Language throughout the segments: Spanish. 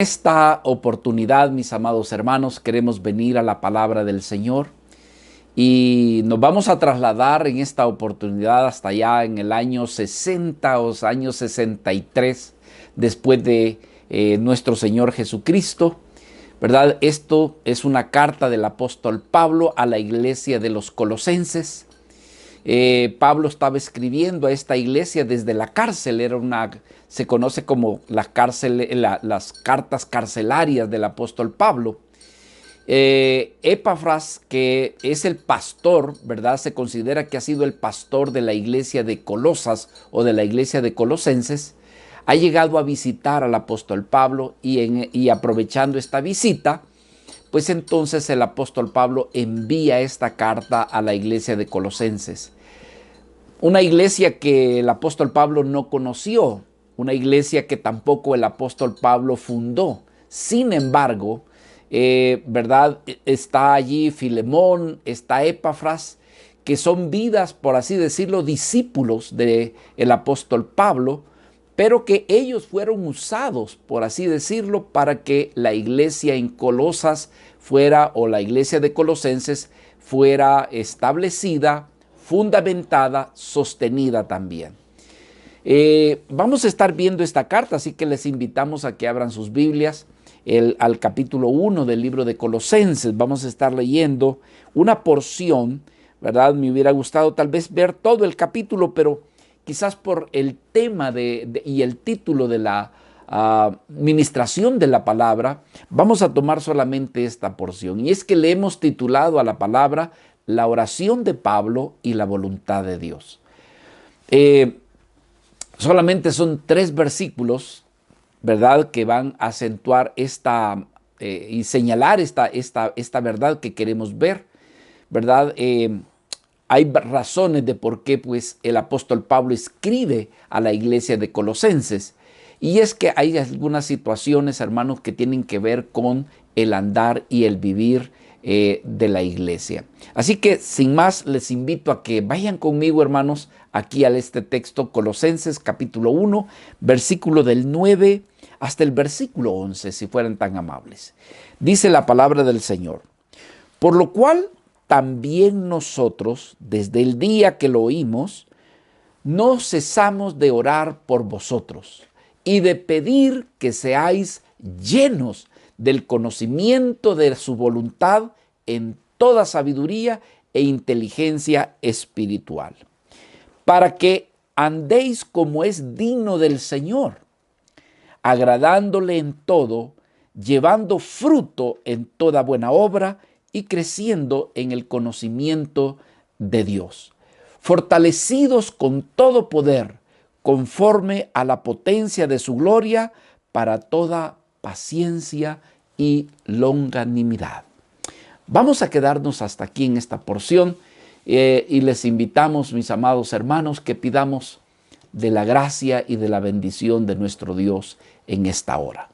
Esta oportunidad, mis amados hermanos, queremos venir a la palabra del Señor y nos vamos a trasladar en esta oportunidad hasta allá en el año 60 o año 63 después de nuestro Señor Jesucristo, ¿verdad? Esto es una carta del apóstol Pablo a la iglesia de los Colosenses. Pablo estaba escribiendo a esta iglesia desde la cárcel, se conoce como las cartas carcelarias del apóstol Pablo. Epafras, que es el pastor, ¿verdad? Se considera que ha sido el pastor de la iglesia de Colosas o de la iglesia de Colosenses, ha llegado a visitar al apóstol Pablo y aprovechando esta visita, pues entonces el apóstol Pablo envía esta carta a la iglesia de Colosenses. Una iglesia que el apóstol Pablo no conoció, una iglesia que tampoco el apóstol Pablo fundó. Sin embargo, ¿verdad? Está allí Filemón, está Epafras, que son vidas, por así decirlo, discípulos del apóstol Pablo, pero que ellos fueron usados, por así decirlo, para que la iglesia en Colosas fuera, o la iglesia de Colosenses, fuera establecida, fundamentada, sostenida también. Vamos a estar viendo esta carta, así que les invitamos a que abran sus Biblias al capítulo 1 del libro de Colosenses. Vamos a estar leyendo una porción, ¿verdad? Me hubiera gustado tal vez ver todo el capítulo, pero quizás por el tema y el título de la ministración de la palabra, vamos a tomar solamente esta porción. Y es que le hemos titulado a la palabra la oración de Pablo y la voluntad de Dios. Solamente son 3 versículos, ¿verdad?, que van a acentuar y señalar esta verdad que queremos ver, ¿verdad? Hay razones de por qué pues, el apóstol Pablo escribe a la iglesia de Colosenses. Y es que hay algunas situaciones, hermanos, que tienen que ver con el andar y el vivir de la iglesia. Así que, sin más, les invito a que vayan conmigo, hermanos, aquí a este texto, Colosenses capítulo 1, versículo del 9 hasta el versículo 11, si fueran tan amables. Dice la palabra del Señor: por lo cual también nosotros, desde el día que lo oímos, no cesamos de orar por vosotros y de pedir que seáis llenos del conocimiento de su voluntad en toda sabiduría e inteligencia espiritual, para que andéis como es digno del Señor, agradándole en todo, llevando fruto en toda buena obra y creciendo en el conocimiento de Dios, fortalecidos con todo poder, conforme a la potencia de su gloria, para toda paciencia y longanimidad. Vamos a quedarnos hasta aquí en esta porción y les invitamos, mis amados hermanos, que pidamos de la gracia y de la bendición de nuestro Dios en esta hora.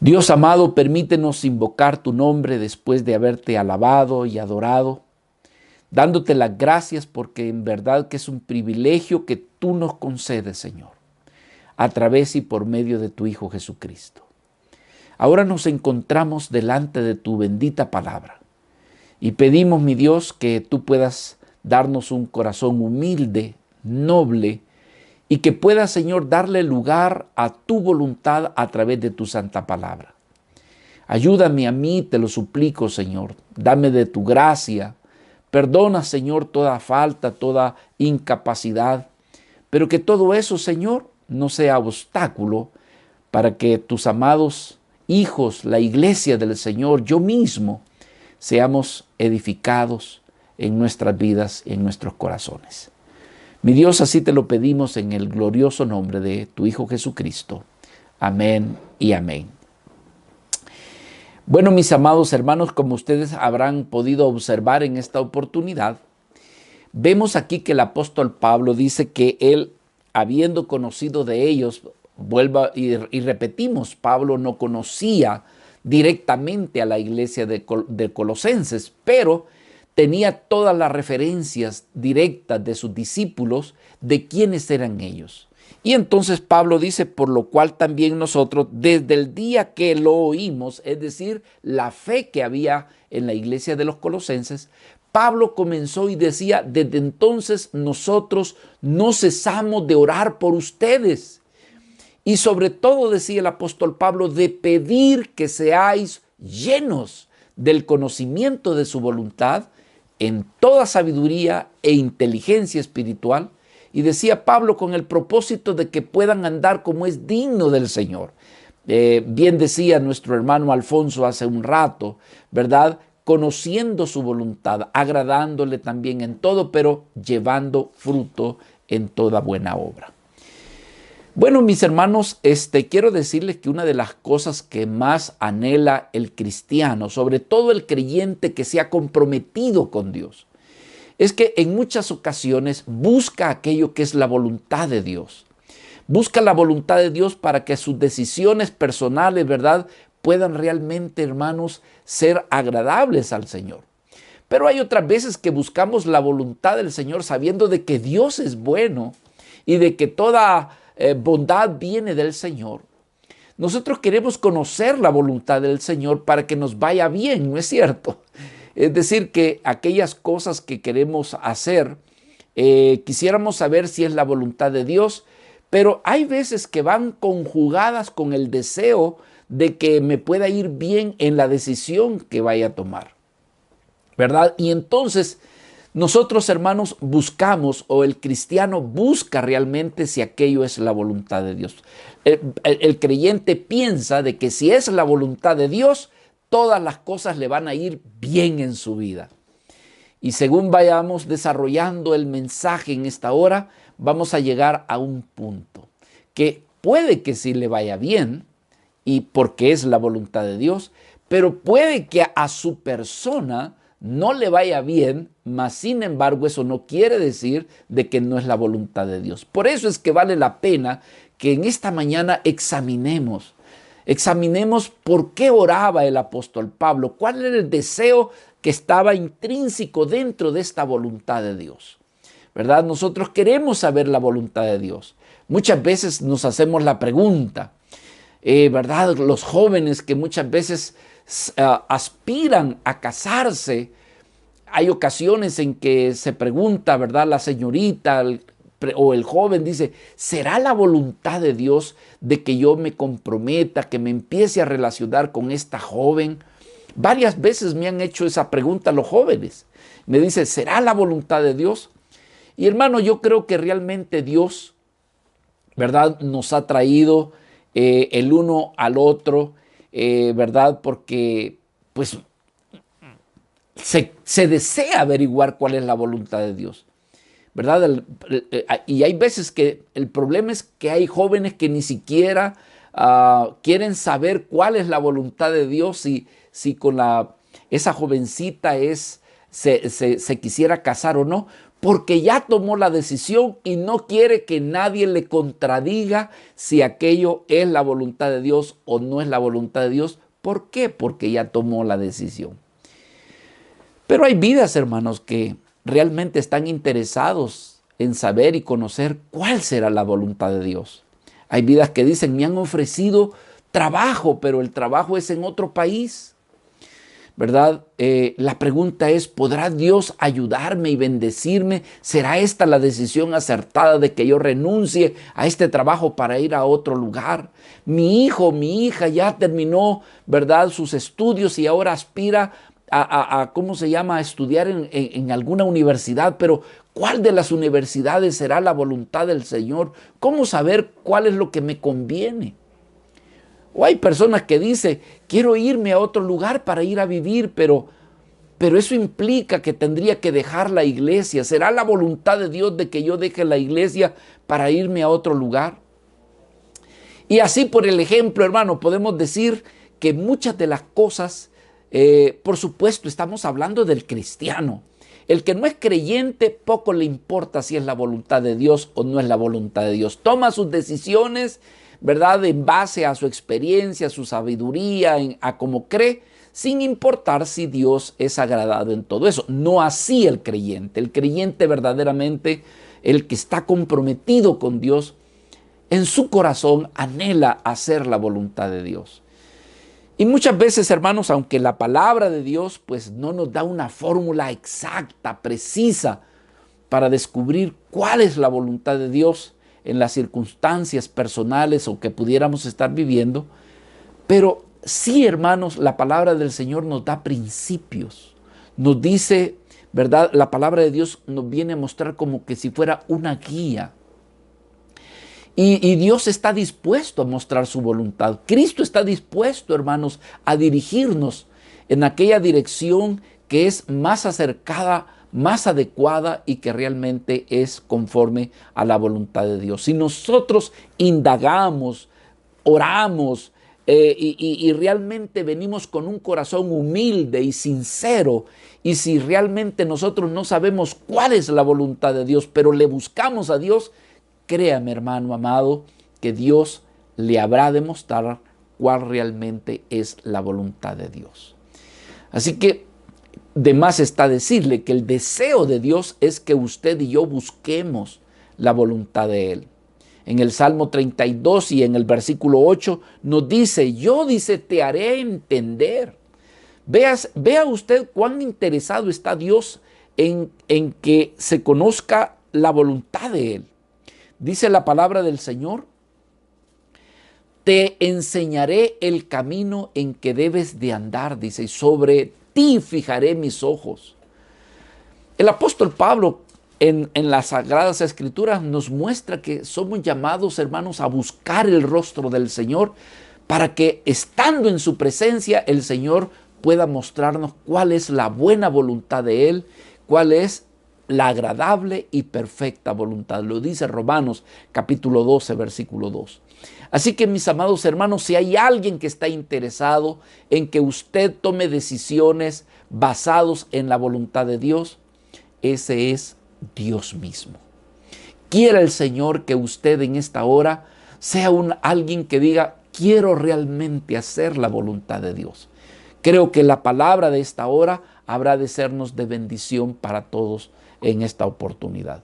Dios amado, permítenos invocar tu nombre después de haberte alabado y adorado, dándote las gracias porque en verdad que es un privilegio que tú nos concedes, Señor, a través y por medio de tu Hijo Jesucristo. Ahora nos encontramos delante de tu bendita palabra y pedimos, mi Dios, que tú puedas darnos un corazón humilde, noble, y que puedas, Señor, darle lugar a tu voluntad a través de tu santa palabra. Ayúdame a mí, te lo suplico, Señor. Dame de tu gracia. Perdona, Señor, toda falta, toda incapacidad. Pero que todo eso, Señor, no sea obstáculo para que tus amados hijos, la iglesia del Señor, yo mismo, seamos edificados en nuestras vidas y en nuestros corazones. Mi Dios, así te lo pedimos en el glorioso nombre de tu Hijo Jesucristo. Amén y amén. Bueno, mis amados hermanos, como ustedes habrán podido observar en esta oportunidad, vemos aquí que el apóstol Pablo dice que él, habiendo conocido de ellos, y repetimos, Pablo no conocía directamente a la iglesia de Colosenses, pero tenía todas las referencias directas de sus discípulos de quiénes eran ellos. Y entonces Pablo dice, por lo cual también nosotros, desde el día que lo oímos, es decir, la fe que había en la iglesia de los colosenses, Pablo comenzó y decía, desde entonces nosotros no cesamos de orar por ustedes. Y sobre todo, decía el apóstol Pablo, de pedir que seáis llenos del conocimiento de su voluntad en toda sabiduría e inteligencia espiritual. Y decía Pablo, con el propósito de que puedan andar como es digno del Señor. Bien decía nuestro hermano Alfonso hace un rato, ¿verdad? Conociendo su voluntad, agradándole también en todo, pero llevando fruto en toda buena obra. Bueno, mis hermanos, quiero decirles que una de las cosas que más anhela el cristiano, sobre todo el creyente que se ha comprometido con Dios, es que en muchas ocasiones busca aquello que es la voluntad de Dios. Busca la voluntad de Dios para que sus decisiones personales, ¿verdad?, puedan realmente, hermanos, ser agradables al Señor. Pero hay otras veces que buscamos la voluntad del Señor sabiendo de que Dios es bueno y de que toda bondad viene del Señor. Nosotros queremos conocer la voluntad del Señor para que nos vaya bien, ¿no es cierto? Es decir, que aquellas cosas que queremos hacer, quisiéramos saber si es la voluntad de Dios, pero hay veces que van conjugadas con el deseo de que me pueda ir bien en la decisión que vaya a tomar, ¿verdad? Y entonces nosotros, hermanos, buscamos, o el cristiano busca realmente si aquello es la voluntad de Dios. El creyente piensa de que si es la voluntad de Dios, todas las cosas le van a ir bien en su vida. Y según vayamos desarrollando el mensaje en esta hora, vamos a llegar a un punto que puede que sí le vaya bien, y porque es la voluntad de Dios, pero puede que a su persona no le vaya bien, mas sin embargo eso no quiere decir de que no es la voluntad de Dios. Por eso es que vale la pena que en esta mañana examinemos por qué oraba el apóstol Pablo, cuál era el deseo que estaba intrínseco dentro de esta voluntad de Dios, ¿verdad? Nosotros queremos saber la voluntad de Dios. Muchas veces nos hacemos la pregunta, ¿verdad? Los jóvenes que muchas veces aspiran a casarse, hay ocasiones en que se pregunta, ¿verdad? La señorita o el joven dice, ¿será la voluntad de Dios de que yo me comprometa, que me empiece a relacionar con esta joven? Varias veces me han hecho esa pregunta los jóvenes. Me dice, ¿será la voluntad de Dios? Y hermano, yo creo que realmente Dios, ¿verdad?, nos ha traído el uno al otro, ¿verdad? Porque pues se desea averiguar cuál es la voluntad de Dios, ¿verdad? Y hay veces que el problema es que hay jóvenes que ni siquiera quieren saber cuál es la voluntad de Dios, si con esa jovencita se quisiera casar o no, porque ya tomó la decisión y no quiere que nadie le contradiga si aquello es la voluntad de Dios o no es la voluntad de Dios. ¿Por qué? Porque ya tomó la decisión. Pero hay vidas, hermanos, que realmente están interesados en saber y conocer cuál será la voluntad de Dios. Hay vidas que dicen, me han ofrecido trabajo, pero el trabajo es en otro país, ¿verdad? La pregunta es, ¿podrá Dios ayudarme y bendecirme? ¿Será esta la decisión acertada de que yo renuncie a este trabajo para ir a otro lugar? Mi hijo, mi hija ya terminó, ¿verdad?, sus estudios y ahora aspira ¿cómo se llama?, a estudiar en alguna universidad, pero ¿cuál de las universidades será la voluntad del Señor? ¿Cómo saber cuál es lo que me conviene? O hay personas que dicen, quiero irme a otro lugar para ir a vivir, pero eso implica que tendría que dejar la iglesia. ¿Será la voluntad de Dios de que yo deje la iglesia para irme a otro lugar? Y así, por el ejemplo, hermano, podemos decir que muchas de las cosas, por supuesto, estamos hablando del cristiano. El que no es creyente, poco le importa si es la voluntad de Dios o no es la voluntad de Dios. Toma sus decisiones, ¿verdad?, en base a su experiencia, a su sabiduría, a cómo cree, sin importar si Dios es agradado en todo eso. No así el creyente. El creyente verdaderamente, el que está comprometido con Dios, en su corazón anhela hacer la voluntad de Dios. Y muchas veces, hermanos, aunque la palabra de Dios pues no nos da una fórmula exacta, precisa, para descubrir cuál es la voluntad de Dios en las circunstancias personales o que pudiéramos estar viviendo, pero sí, hermanos, la palabra del Señor nos da principios, nos dice, ¿verdad? La palabra de Dios nos viene a mostrar como que si fuera una guía. Y Dios está dispuesto a mostrar su voluntad. Cristo está dispuesto, hermanos, a dirigirnos en aquella dirección que es más acercada, más adecuada y que realmente es conforme a la voluntad de Dios. Si nosotros indagamos, oramos y realmente venimos con un corazón humilde y sincero, y si realmente nosotros no sabemos cuál es la voluntad de Dios, pero le buscamos a Dios, créame, hermano amado, que Dios le habrá de mostrar cuál realmente es la voluntad de Dios. Así que de más está decirle que el deseo de Dios es que usted y yo busquemos la voluntad de Él. En el Salmo 32 y en el versículo 8 nos dice, te haré entender. Vea usted cuán interesado está Dios en que se conozca la voluntad de Él. Dice la palabra del Señor, te enseñaré el camino en que debes de andar, dice, y sobre ti fijaré mis ojos. El apóstol Pablo en las Sagradas Escrituras nos muestra que somos llamados, hermanos, a buscar el rostro del Señor para que, estando en su presencia, el Señor pueda mostrarnos cuál es la buena voluntad de Él, cuál es la agradable y perfecta voluntad. Lo dice Romanos capítulo 12, versículo 2. Así que, mis amados hermanos, si hay alguien que está interesado en que usted tome decisiones basadas en la voluntad de Dios, ese es Dios mismo. Quiera el Señor que usted en esta hora sea alguien que diga, quiero realmente hacer la voluntad de Dios. Creo que la palabra de esta hora habrá de sernos de bendición para todos en esta oportunidad.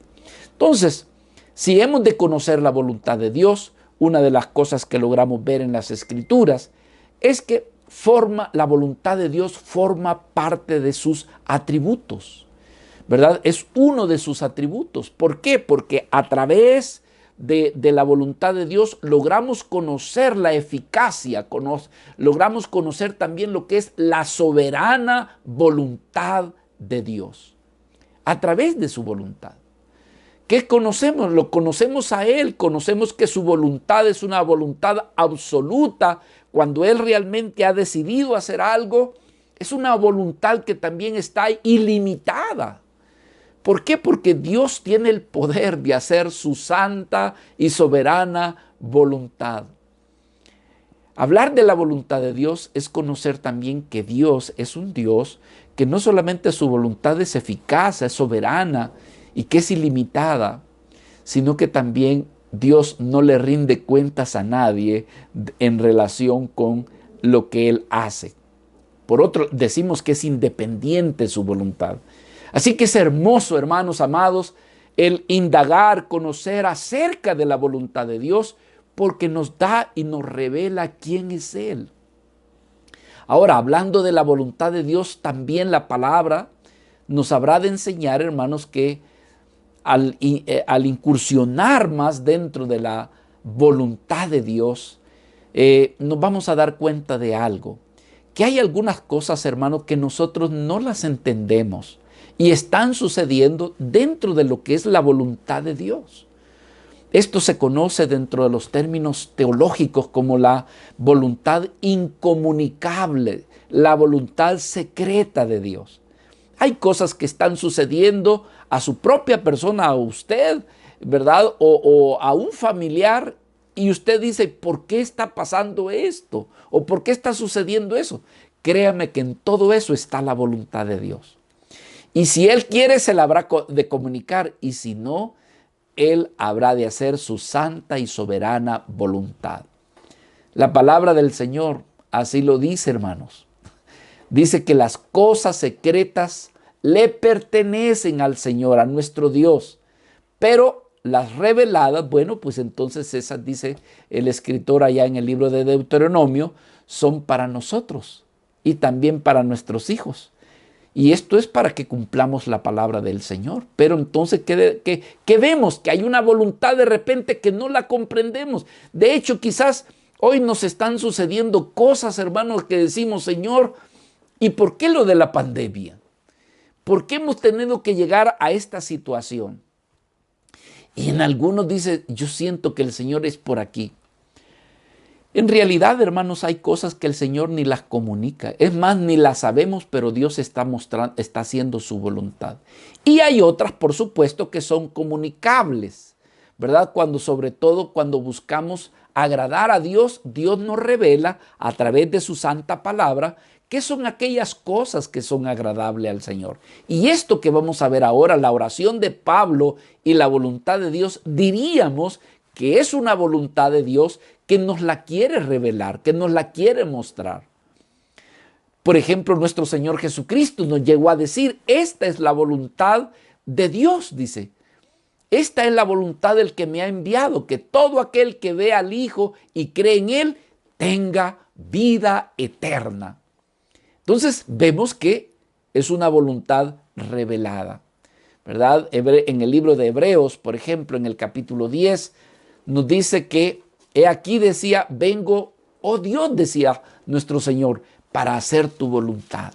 Entonces, si hemos de conocer la voluntad de Dios, una de las cosas que logramos ver en las Escrituras es que la voluntad de Dios forma parte de sus atributos, ¿verdad? Es uno de sus atributos. ¿Por qué? Porque a través de la voluntad de Dios logramos conocer la eficacia, logramos conocer también lo que es la soberana voluntad de Dios. A través de su voluntad. ¿Qué conocemos? Lo conocemos a Él, conocemos que su voluntad es una voluntad absoluta. Cuando Él realmente ha decidido hacer algo, es una voluntad que también está ilimitada. ¿Por qué? Porque Dios tiene el poder de hacer su santa y soberana voluntad. Hablar de la voluntad de Dios es conocer también que Dios es un Dios que no solamente su voluntad es eficaz, es soberana y que es ilimitada, sino que también Dios no le rinde cuentas a nadie en relación con lo que Él hace. Por otro, decimos que es independiente su voluntad. Así que es hermoso, hermanos amados, el indagar, conocer acerca de la voluntad de Dios, porque nos da y nos revela quién es Él. Ahora, hablando de la voluntad de Dios, también la palabra nos habrá de enseñar, hermanos, que al incursionar más dentro de la voluntad de Dios, nos vamos a dar cuenta de algo, que hay algunas cosas, hermanos, que nosotros no las entendemos y están sucediendo dentro de lo que es la voluntad de Dios. Esto se conoce dentro de los términos teológicos como la voluntad incomunicable, la voluntad secreta de Dios. Hay cosas que están sucediendo a su propia persona, a usted, ¿verdad? O a un familiar, y usted dice, ¿por qué está pasando esto? ¿O por qué está sucediendo eso? Créame que en todo eso está la voluntad de Dios. Y si Él quiere, se la habrá de comunicar, y si no, Él habrá de hacer su santa y soberana voluntad. La palabra del Señor así lo dice, hermanos. Dice que las cosas secretas le pertenecen al Señor, a nuestro Dios, pero las reveladas, bueno, pues entonces esas, dice el escritor allá en el libro de Deuteronomio, son para nosotros y también para nuestros hijos. Y esto es para que cumplamos la palabra del Señor. Pero entonces, ¿qué vemos? Que hay una voluntad de repente que no la comprendemos. De hecho, quizás hoy nos están sucediendo cosas, hermanos, que decimos, Señor, ¿y por qué lo de la pandemia? ¿Por qué hemos tenido que llegar a esta situación? Y en algunos dice, yo siento que el Señor es por aquí. En realidad, hermanos, hay cosas que el Señor ni las comunica. Es más, ni las sabemos, pero Dios está haciendo su voluntad. Y hay otras, por supuesto, que son comunicables, ¿verdad? Sobre todo cuando buscamos agradar a Dios, Dios nos revela a través de su santa palabra qué son aquellas cosas que son agradables al Señor. Y esto que vamos a ver ahora, la oración de Pablo y la voluntad de Dios, diríamos que es una voluntad de Dios que nos la quiere revelar, que nos la quiere mostrar. Por ejemplo, nuestro Señor Jesucristo nos llegó a decir, esta es la voluntad de Dios, dice. Esta es la voluntad del que me ha enviado, que todo aquel que ve al Hijo y cree en Él tenga vida eterna. Entonces vemos que es una voluntad revelada, ¿verdad? En el libro de Hebreos, por ejemplo, en el capítulo 10, nos dice que, he aquí decía, vengo, oh Dios, decía nuestro Señor, para hacer tu voluntad.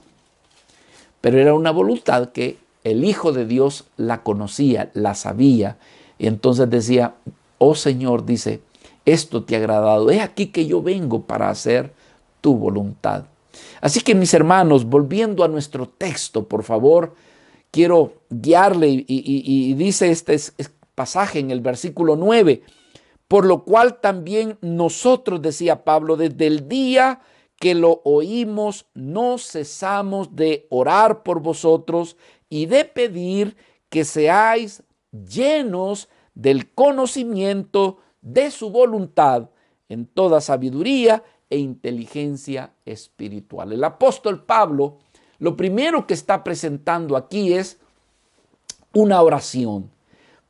Pero era una voluntad que el Hijo de Dios la conocía, la sabía. Y entonces decía, oh Señor, dice, esto te ha agradado. He aquí que yo vengo para hacer tu voluntad. Así que mis hermanos, volviendo a nuestro texto, por favor, quiero guiarle y dice este pasaje en el versículo 9, por lo cual también nosotros, decía Pablo, desde el día que lo oímos, no cesamos de orar por vosotros y de pedir que seáis llenos del conocimiento de su voluntad en toda sabiduría e inteligencia espiritual. El apóstol Pablo, lo primero que está presentando aquí es una oración.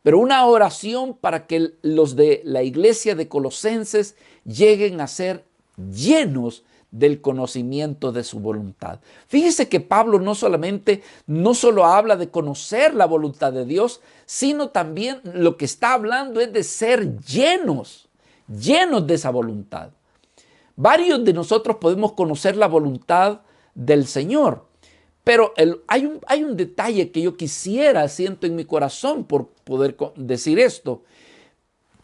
Pero una oración para que los de la iglesia de Colosenses lleguen a ser llenos del conocimiento de su voluntad. Fíjese que Pablo no solo habla de conocer la voluntad de Dios, sino también lo que está hablando es de ser llenos de esa voluntad. Varios de nosotros podemos conocer la voluntad del Señor, pero hay un detalle que yo siento en mi corazón por poder decir esto,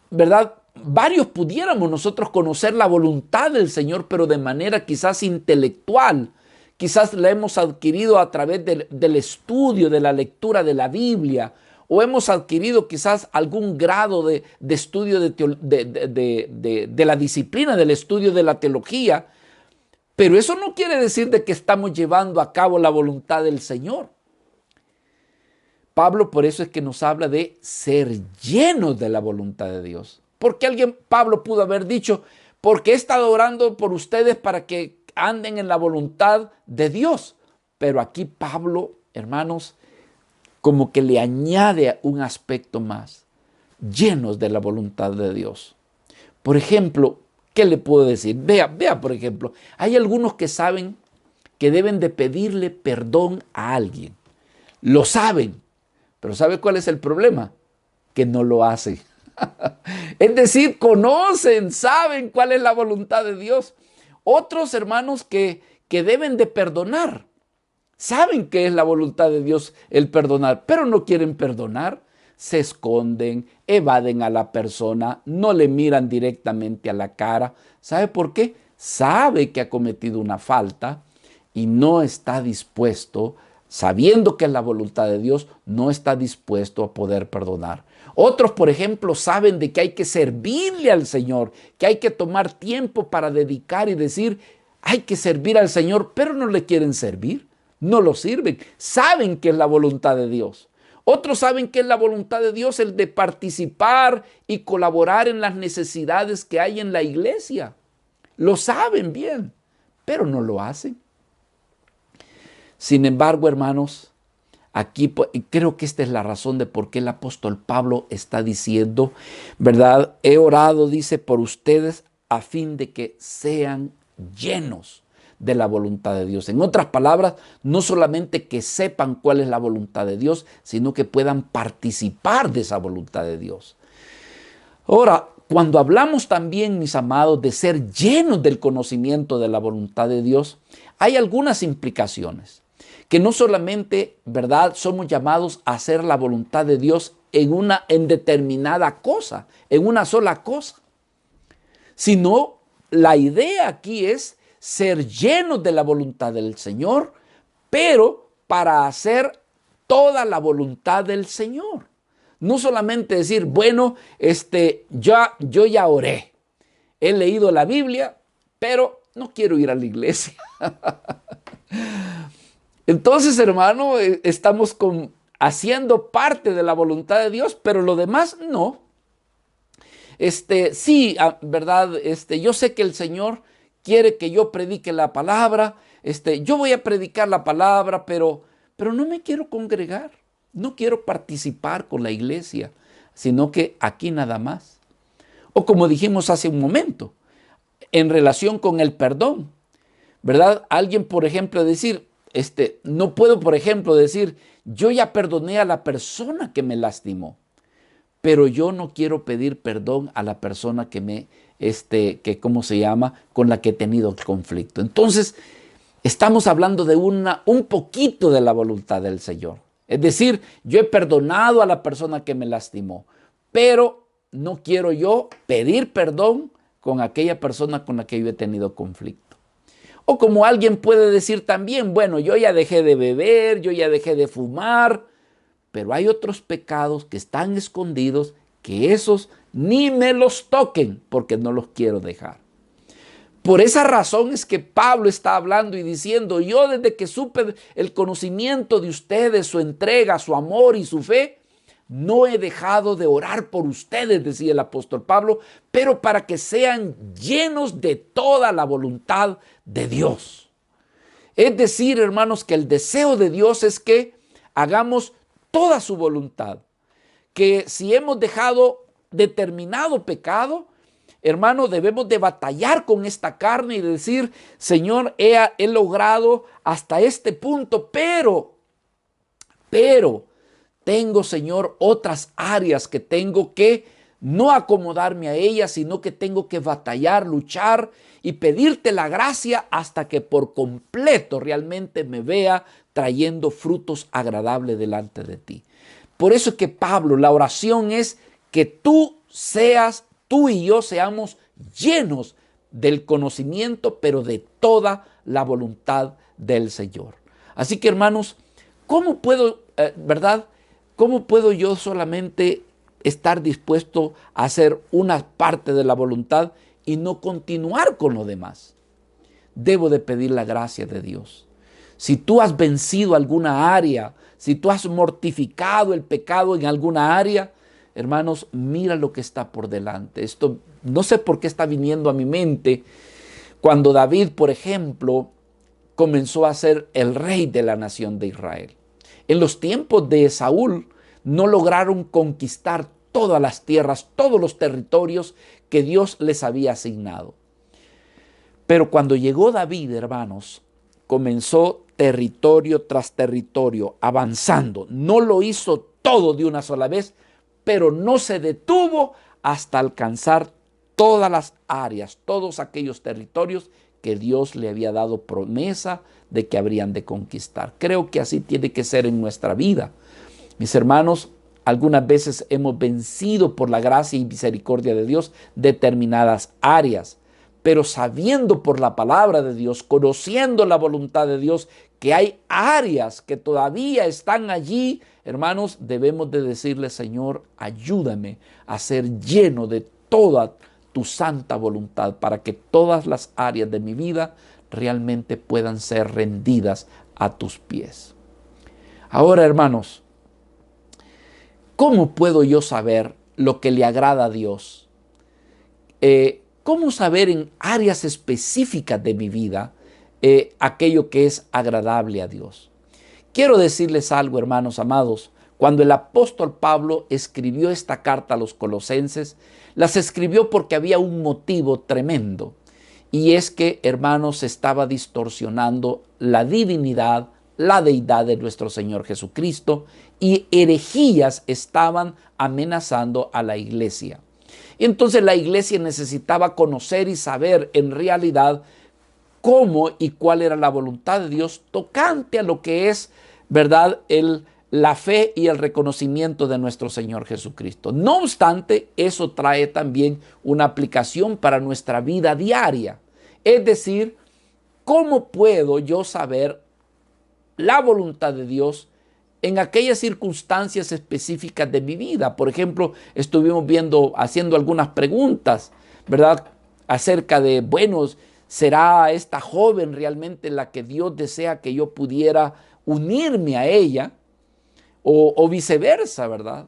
¿verdad? Varios pudiéramos nosotros conocer la voluntad del Señor, pero de manera quizás intelectual. Quizás la hemos adquirido a través del estudio, de la lectura de la Biblia, o hemos adquirido quizás algún grado de estudio de la disciplina, del estudio de la teología. Pero eso no quiere decir de que estamos llevando a cabo la voluntad del Señor. Pablo por eso es que nos habla de ser llenos de la voluntad de Dios. Porque Pablo pudo haber dicho, porque he estado orando por ustedes para que anden en la voluntad de Dios. Pero aquí Pablo, hermanos, como que le añade un aspecto más, llenos de la voluntad de Dios. Por ejemplo, ¿qué le puedo decir? Vea, por ejemplo, hay algunos que saben que deben de pedirle perdón a alguien. Lo saben, pero ¿sabe cuál es el problema? Que no lo hacen. Es decir, conocen, saben cuál es la voluntad de Dios. Otros hermanos que deben de perdonar, saben que es la voluntad de Dios el perdonar, pero no quieren perdonar. Se esconden, evaden a la persona, no le miran directamente a la cara. ¿Sabe por qué? Sabe que ha cometido una falta y no está dispuesto, sabiendo que es la voluntad de Dios, no está dispuesto a poder perdonar. Otros, por ejemplo, saben de que hay que servirle al Señor, que hay que tomar tiempo para dedicar y decir, hay que servir al Señor, pero no le quieren servir, no lo sirven. Saben que es la voluntad de Dios. Otros saben que es la voluntad de Dios el de participar y colaborar en las necesidades que hay en la iglesia. Lo saben bien, pero no lo hacen. Sin embargo, hermanos, Aquí y creo que esta es la razón de por qué el apóstol Pablo está diciendo, ¿verdad? He orado, dice, por ustedes a fin de que sean llenos de la voluntad de Dios. En otras palabras, no solamente que sepan cuál es la voluntad de Dios, sino que puedan participar de esa voluntad de Dios. Ahora, cuando hablamos también, mis amados, de ser llenos del conocimiento de la voluntad de Dios, hay algunas implicaciones. Que no solamente, ¿verdad?, somos llamados a hacer la voluntad de Dios en determinada cosa, en una sola cosa, sino la idea aquí es ser llenos de la voluntad del Señor, pero para hacer toda la voluntad del Señor. No solamente decir, bueno, yo ya oré, he leído la Biblia, pero no quiero ir a la iglesia. Entonces, hermano, estamos haciendo parte de la voluntad de Dios, pero lo demás no. Sí, ¿verdad? Yo sé que el Señor quiere que yo predique la palabra. Yo voy a predicar la palabra, pero no me quiero congregar. No quiero participar con la iglesia, sino que aquí nada más. O como dijimos hace un momento, en relación con el perdón, ¿verdad? Alguien, por ejemplo, decir, no puedo, por ejemplo, decir, yo ya perdoné a la persona que me lastimó, pero yo no quiero pedir perdón a la persona ¿cómo se llama? Con la que he tenido conflicto. Entonces, estamos hablando de un poquito de la voluntad del Señor. Es decir, yo he perdonado a la persona que me lastimó, pero no quiero yo pedir perdón con aquella persona con la que yo he tenido conflicto. O como alguien puede decir también, bueno, yo ya dejé de beber, yo ya dejé de fumar, pero hay otros pecados que están escondidos, que esos ni me los toquen porque no los quiero dejar. Por esa razón es que Pablo está hablando y diciendo, yo desde que supe el conocimiento de ustedes, su entrega, su amor y su fe, no he dejado de orar por ustedes, decía el apóstol Pablo, pero para que sean llenos de toda la voluntad de Dios. Es decir, hermanos, que el deseo de Dios es que hagamos toda su voluntad, que si hemos dejado determinado pecado, hermano, debemos de batallar con esta carne y decir, Señor, he logrado hasta este punto, pero tengo, Señor, otras áreas que tengo que no acomodarme a ellas, sino que tengo que batallar, luchar y pedirte la gracia hasta que por completo realmente me vea trayendo frutos agradables delante de ti. Por eso es que Pablo, la oración es que tú y yo seamos llenos del conocimiento, pero de toda la voluntad del Señor. Así que, hermanos, ¿cómo puedo, verdad? ¿Cómo puedo yo solamente estar dispuesto a hacer una parte de la voluntad y no continuar con lo demás? Debo de pedir la gracia de Dios. Si tú has vencido alguna área, si tú has mortificado el pecado en alguna área, hermanos, mira lo que está por delante. Esto no sé por qué está viniendo a mi mente cuando David, por ejemplo, comenzó a ser el rey de la nación de Israel. En los tiempos de Saúl no lograron conquistar todas las tierras, todos los territorios que Dios les había asignado. Pero cuando llegó David, hermanos, comenzó territorio tras territorio, avanzando. No lo hizo todo de una sola vez, pero no se detuvo hasta alcanzar todas las áreas, todos aquellos territorios que Dios le había dado promesa de que habrían de conquistar. Creo que así tiene que ser en nuestra vida. Mis hermanos, algunas veces hemos vencido por la gracia y misericordia de Dios determinadas áreas, pero sabiendo por la palabra de Dios, conociendo la voluntad de Dios, que hay áreas que todavía están allí, hermanos, debemos de decirle, Señor, ayúdame a ser lleno de toda tu santa voluntad para que todas las áreas de mi vida realmente puedan ser rendidas a tus pies. Ahora, hermanos, ¿cómo puedo yo saber lo que le agrada a Dios? ¿Cómo saber en áreas específicas de mi vida aquello que es agradable a Dios? Quiero decirles algo, hermanos amados. Cuando el apóstol Pablo escribió esta carta a los colosenses, las escribió porque había un motivo tremendo. Y es que, hermanos, estaba distorsionando la divinidad, la deidad de nuestro Señor Jesucristo, y herejías estaban amenazando a la iglesia. Entonces la iglesia necesitaba conocer y saber en realidad cómo y cuál era la voluntad de Dios tocante a lo que es, ¿verdad?, la fe y el reconocimiento de nuestro Señor Jesucristo. No obstante, eso trae también una aplicación para nuestra vida diaria. Es decir, ¿cómo puedo yo saber la voluntad de Dios en aquellas circunstancias específicas de mi vida? Por ejemplo, estuvimos haciendo algunas preguntas, ¿verdad?, acerca de, bueno, ¿será esta joven realmente la que Dios desea que yo pudiera unirme a ella? O viceversa, ¿verdad?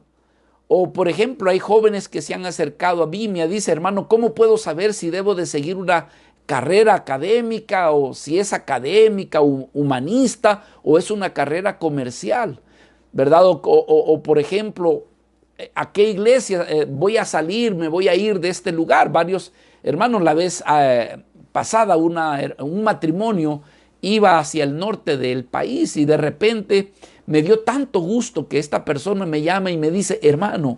O por ejemplo, hay jóvenes que se han acercado a mí y me dicen, hermano, ¿cómo puedo saber si debo de seguir una carrera académica o si es académica, humanista o es una carrera comercial? ¿Verdad? O por ejemplo, ¿a qué iglesia voy a salir, me voy a ir de este lugar? Varios hermanos, la vez pasada, un matrimonio iba hacia el norte del país y de repente me dio tanto gusto que esta persona me llama y me dice, hermano,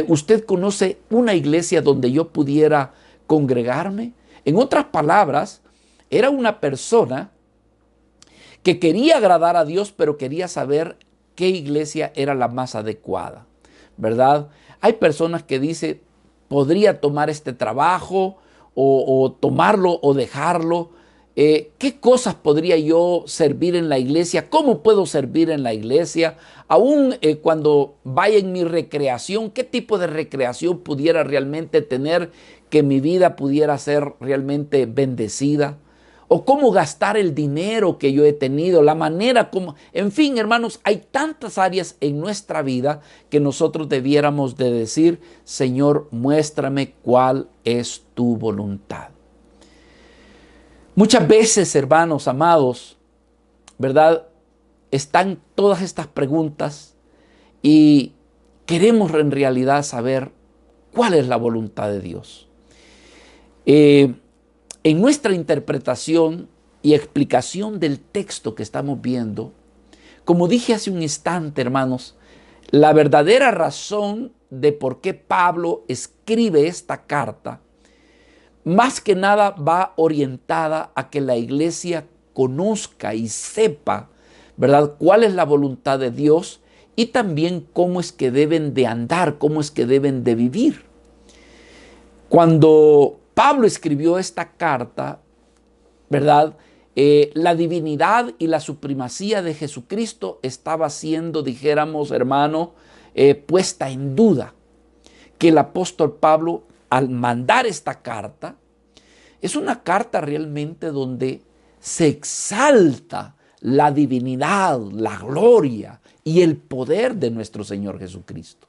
¿usted conoce una iglesia donde yo pudiera congregarme? En otras palabras, era una persona que quería agradar a Dios, pero quería saber qué iglesia era la más adecuada, ¿verdad? Hay personas que dicen, podría tomar este trabajo o tomarlo o dejarlo. ¿Qué cosas podría yo servir en la iglesia? ¿Cómo puedo servir en la iglesia? Aún cuando vaya en mi recreación, ¿qué tipo de recreación pudiera realmente tener que mi vida pudiera ser realmente bendecida? ¿O cómo gastar el dinero que yo he tenido? La manera como... En fin, hermanos, hay tantas áreas en nuestra vida que nosotros debiéramos de decir, Señor, muéstrame cuál es tu voluntad. Muchas veces, hermanos amados, ¿verdad?, están todas estas preguntas y queremos en realidad saber cuál es la voluntad de Dios. En nuestra interpretación y explicación del texto que estamos viendo, como dije hace un instante, hermanos, la verdadera razón de por qué Pablo escribe esta carta más que nada va orientada a que la iglesia conozca y sepa, ¿verdad?, cuál es la voluntad de Dios y también cómo es que deben de andar, cómo es que deben de vivir. Cuando Pablo escribió esta carta, ¿verdad?, la divinidad y la supremacía de Jesucristo estaba siendo, dijéramos, hermano, puesta en duda. Que el apóstol Pablo, al mandar esta carta, es una carta realmente donde se exalta la divinidad, la gloria y el poder de nuestro Señor Jesucristo.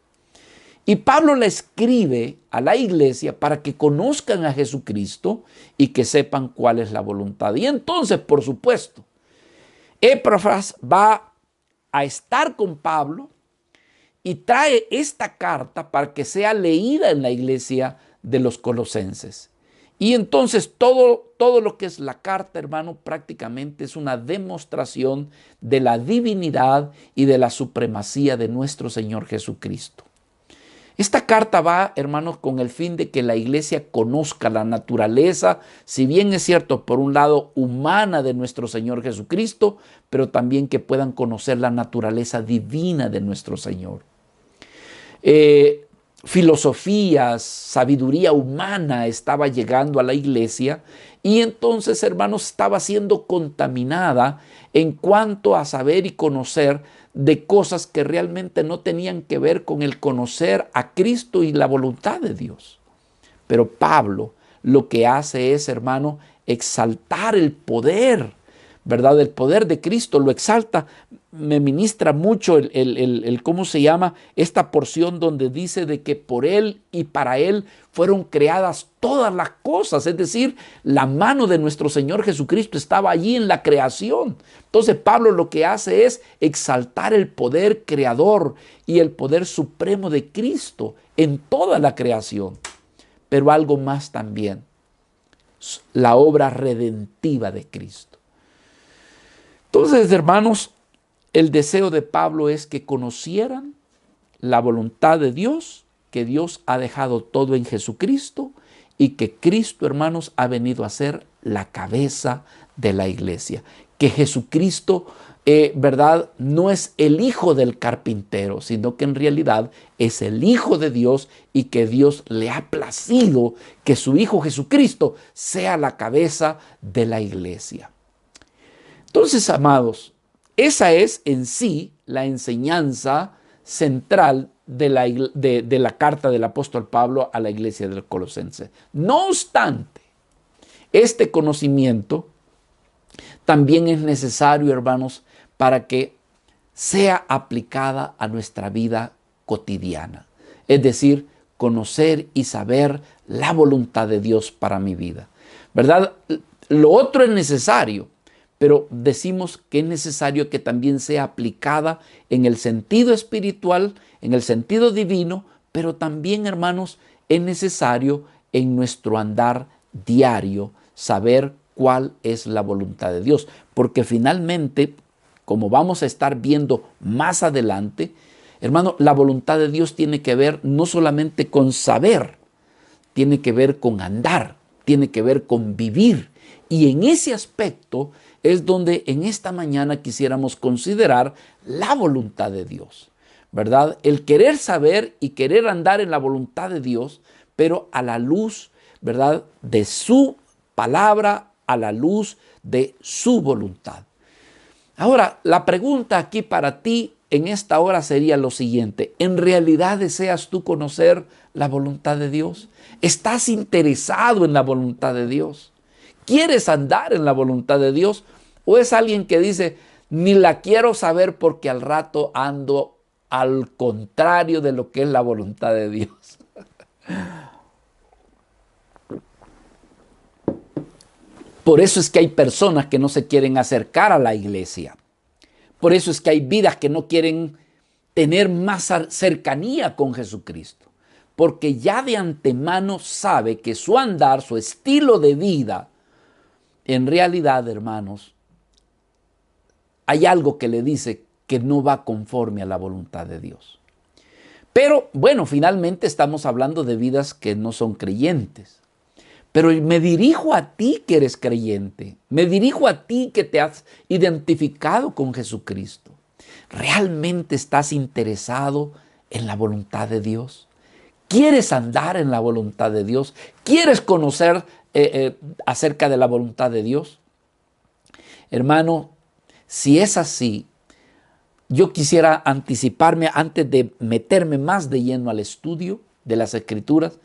Y Pablo la escribe a la iglesia para que conozcan a Jesucristo y que sepan cuál es la voluntad. Y entonces, por supuesto, Epafras va a estar con Pablo y trae esta carta para que sea leída en la iglesia de los colosenses. Y entonces todo lo que es la carta, hermano, prácticamente es una demostración de la divinidad y de la supremacía de nuestro Señor Jesucristo. Esta carta va, hermanos, con el fin de que la iglesia conozca la naturaleza, si bien es cierto, por un lado, humana de nuestro Señor Jesucristo, pero también que puedan conocer la naturaleza divina de nuestro Señor. Filosofías, sabiduría humana estaba llegando a la iglesia y entonces, hermanos, estaba siendo contaminada en cuanto a saber y conocer de cosas que realmente no tenían que ver con el conocer a Cristo y la voluntad de Dios. Pero Pablo lo que hace es, hermano, exaltar el poder, ¿verdad? El poder de Cristo lo exalta. Me ministra mucho ¿cómo se llama? Esta porción donde dice de que por Él y para Él fueron creadas todas las cosas. Es decir, la mano de nuestro Señor Jesucristo estaba allí en la creación. Entonces Pablo lo que hace es exaltar el poder creador y el poder supremo de Cristo en toda la creación. Pero algo más también, la obra redentiva de Cristo. Entonces, hermanos, el deseo de Pablo es que conocieran la voluntad de Dios, que Dios ha dejado todo en Jesucristo y que Cristo, hermanos, ha venido a ser la cabeza de la iglesia. Que Jesucristo, ¿verdad?, no es el hijo del carpintero, sino que en realidad es el Hijo de Dios y que Dios le ha placido que su Hijo Jesucristo sea la cabeza de la iglesia. Entonces, amados, esa es en sí la enseñanza central de la carta del apóstol Pablo a la iglesia del Colosense. No obstante, este conocimiento también es necesario, hermanos, para que sea aplicada a nuestra vida cotidiana. Es decir, conocer y saber la voluntad de Dios para mi vida, ¿verdad? Lo otro es necesario, pero decimos que es necesario que también sea aplicada en el sentido espiritual, en el sentido divino, pero también, hermanos, es necesario en nuestro andar diario saber cuál es la voluntad de Dios, porque finalmente, como vamos a estar viendo más adelante, hermano, la voluntad de Dios tiene que ver no solamente con saber, tiene que ver con andar, tiene que ver con vivir. Y en ese aspecto es donde en esta mañana quisiéramos considerar la voluntad de Dios, ¿verdad? El querer saber y querer andar en la voluntad de Dios, pero a la luz, ¿verdad?, de su palabra, a la luz de su voluntad. Ahora, la pregunta aquí para ti en esta hora sería lo siguiente: ¿en realidad deseas tú conocer la voluntad de Dios? ¿Estás interesado en la voluntad de Dios? ¿Quieres andar en la voluntad de Dios? ¿O es alguien que dice, ni la quiero saber porque al rato ando al contrario de lo que es la voluntad de Dios? Por eso es que hay personas que no se quieren acercar a la iglesia. Por eso es que hay vidas que no quieren tener más cercanía con Jesucristo. Porque ya de antemano sabe que su andar, su estilo de vida, en realidad, hermanos, hay algo que le dice que no va conforme a la voluntad de Dios. Pero bueno, finalmente estamos hablando de vidas que no son creyentes. Pero me dirijo a ti que eres creyente, me dirijo a ti que te has identificado con Jesucristo. ¿Realmente estás interesado en la voluntad de Dios? ¿Quieres andar en la voluntad de Dios? ¿Quieres conocer acerca de la voluntad de Dios? Hermano, si es así, yo quisiera anticiparme antes de meterme más de lleno al estudio de las Escrituras.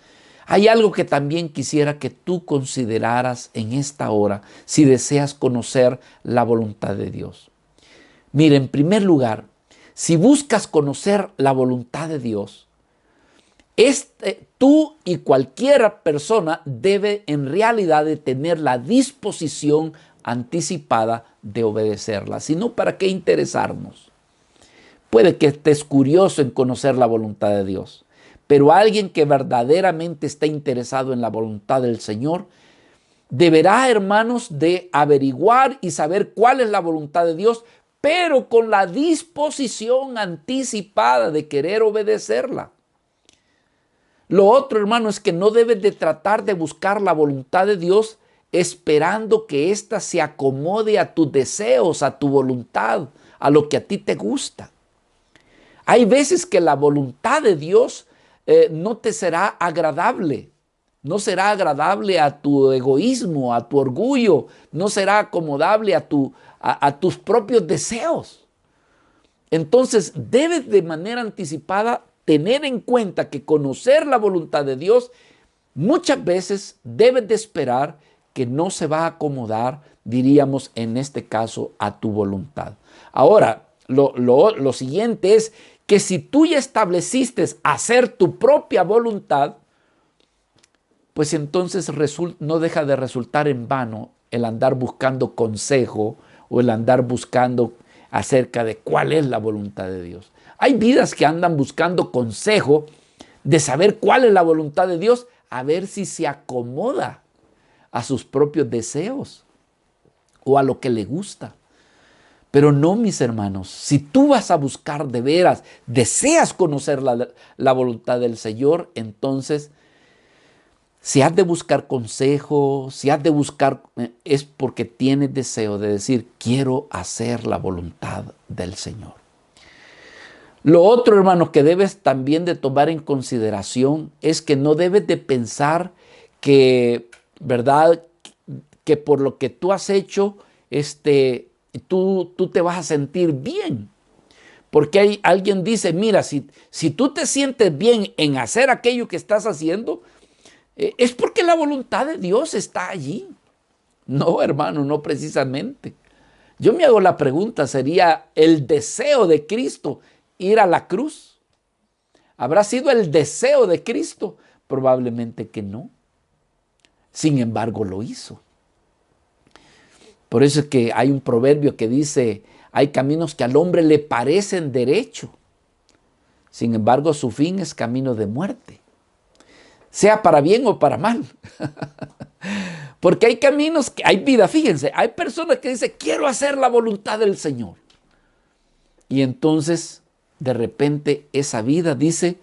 Hay algo que también quisiera que tú consideraras en esta hora si deseas conocer la voluntad de Dios. Mira, en primer lugar, si buscas conocer la voluntad de Dios, tú y cualquier persona debe en realidad de tener la disposición anticipada de obedecerla. Si no, ¿para qué interesarnos? Puede que estés curioso en conocer la voluntad de Dios, pero alguien que verdaderamente está interesado en la voluntad del Señor deberá, hermanos, de averiguar y saber cuál es la voluntad de Dios, pero con la disposición anticipada de querer obedecerla. Lo otro, hermano, es que no debes de tratar de buscar la voluntad de Dios esperando que ésta se acomode a tus deseos, a tu voluntad, a lo que a ti te gusta. Hay veces que la voluntad de Dios no te será agradable. No será agradable a tu egoísmo, a tu orgullo. No será acomodable a tus propios deseos. Entonces, debes de manera anticipada tener en cuenta que conocer la voluntad de Dios muchas veces debes de esperar que no se va a acomodar, diríamos en este caso, a tu voluntad. Ahora, lo siguiente es que si tú ya estableciste hacer tu propia voluntad, pues entonces no deja de resultar en vano el andar buscando consejo o el andar buscando acerca de cuál es la voluntad de Dios. Hay vidas que andan buscando consejo de saber cuál es la voluntad de Dios, a ver si se acomoda a sus propios deseos o a lo que le gusta. Pero no, mis hermanos, si tú vas a buscar de veras, deseas conocer la voluntad del Señor, entonces si has de buscar consejo, si has de buscar, es porque tienes deseo de decir, quiero hacer la voluntad del Señor. Lo otro, hermanos, que debes también de tomar en consideración es que no debes de pensar que, ¿verdad?, que por lo que tú has hecho, tú te vas a sentir bien. Porque alguien dice, mira, si tú te sientes bien en hacer aquello que estás haciendo, es porque la voluntad de Dios está allí. No, hermano, no precisamente. Yo me hago la pregunta, ¿sería el deseo de Cristo ir a la cruz? ¿Habrá sido el deseo de Cristo? Probablemente que no. Sin embargo, lo hizo. Por eso es que hay un proverbio que dice, hay caminos que al hombre le parecen derecho. Sin embargo, su fin es camino de muerte. Sea para bien o para mal. Porque hay caminos, hay vida, fíjense, hay personas que dicen, quiero hacer la voluntad del Señor. Y entonces, de repente, esa vida dice,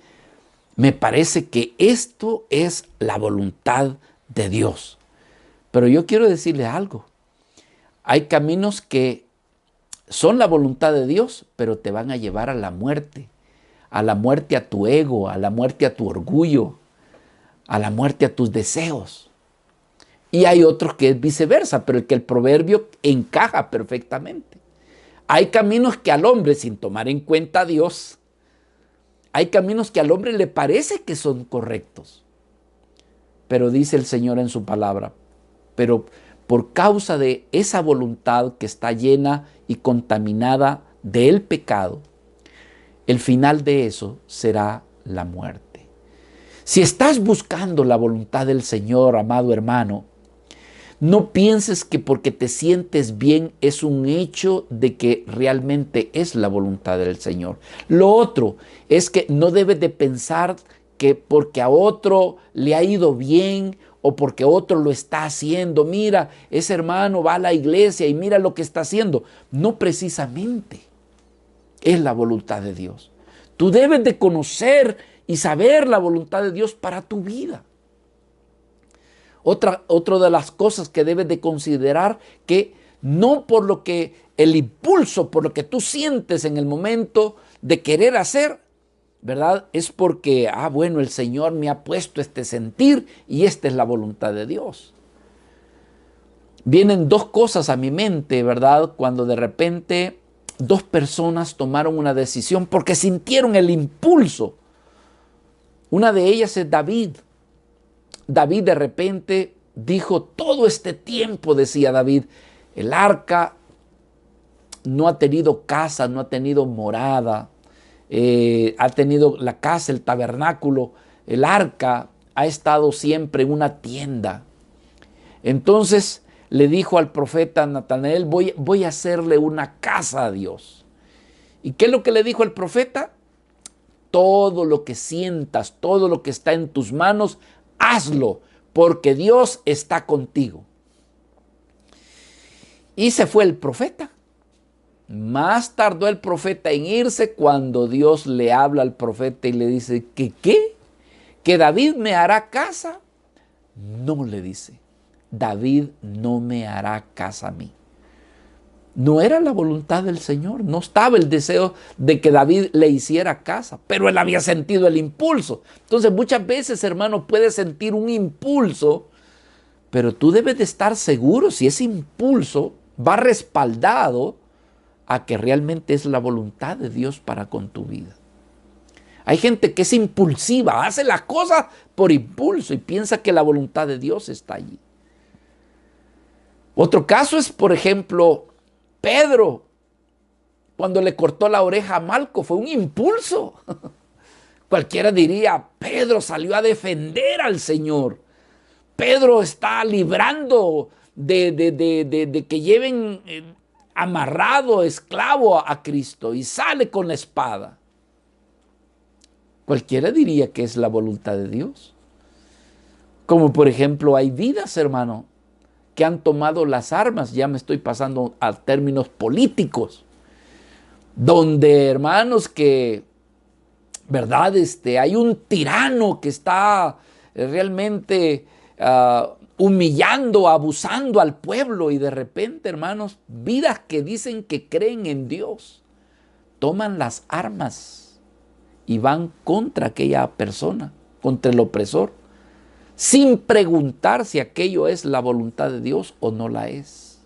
me parece que esto es la voluntad de Dios. Pero yo quiero decirle algo. Hay caminos que son la voluntad de Dios, pero te van a llevar a la muerte a tu ego, a la muerte a tu orgullo, a la muerte a tus deseos. Y hay otros que es viceversa, pero el proverbio encaja perfectamente. Hay caminos que al hombre, sin tomar en cuenta a Dios, hay caminos que al hombre le parece que son correctos. Pero dice el Señor en su palabra, pero por causa de esa voluntad que está llena y contaminada del pecado, el final de eso será la muerte. Si estás buscando la voluntad del Señor, amado hermano, no pienses que porque te sientes bien es un hecho de que realmente es la voluntad del Señor. Lo otro es que no debes de pensar que porque a otro le ha ido bien o porque otro lo está haciendo, mira, ese hermano va a la iglesia y mira lo que está haciendo. No precisamente es la voluntad de Dios. Tú debes de conocer y saber la voluntad de Dios para tu vida. Otra de las cosas que debes de considerar, que no por lo que el impulso, por lo que tú sientes en el momento de querer hacer, ¿verdad? Es porque, bueno, el Señor me ha puesto este sentir y esta es la voluntad de Dios. Vienen dos cosas a mi mente, ¿verdad? Cuando de repente dos personas tomaron una decisión porque sintieron el impulso. Una de ellas es David. David de repente dijo, todo este tiempo, decía David, el arca no ha tenido casa, no ha tenido morada, ha tenido la casa, el tabernáculo, el arca ha estado siempre en una tienda. Entonces le dijo al profeta Natanael, voy a hacerle una casa a Dios. ¿Y qué es lo que le dijo el profeta? Todo lo que sientas, todo lo que está en tus manos, hazlo, porque Dios está contigo. Y se fue el profeta. Más tardó el profeta en irse cuando Dios le habla al profeta y le dice, ¿qué? ¿Que David me hará casa? No, le dice, David no me hará casa a mí. No era la voluntad del Señor, no estaba el deseo de que David le hiciera casa, pero él había sentido el impulso. Entonces muchas veces, hermano, puedes sentir un impulso, pero tú debes de estar seguro si ese impulso va respaldado a que realmente es la voluntad de Dios para con tu vida. Hay gente que es impulsiva, hace las cosas por impulso y piensa que la voluntad de Dios está allí. Otro caso es, por ejemplo, Pedro, cuando le cortó la oreja a Malco, fue un impulso. Cualquiera diría, Pedro salió a defender al Señor. Pedro está librando de que lleven amarrado, esclavo a Cristo, y sale con la espada. Cualquiera diría que es la voluntad de Dios. Como por ejemplo hay vidas, hermano, que han tomado las armas, ya me estoy pasando a términos políticos, donde hermanos que, ¿verdad? Hay un tirano que está realmente humillando, abusando al pueblo, y de repente, hermanos, vidas que dicen que creen en Dios, toman las armas y van contra aquella persona, contra el opresor, sin preguntar si aquello es la voluntad de Dios o no la es.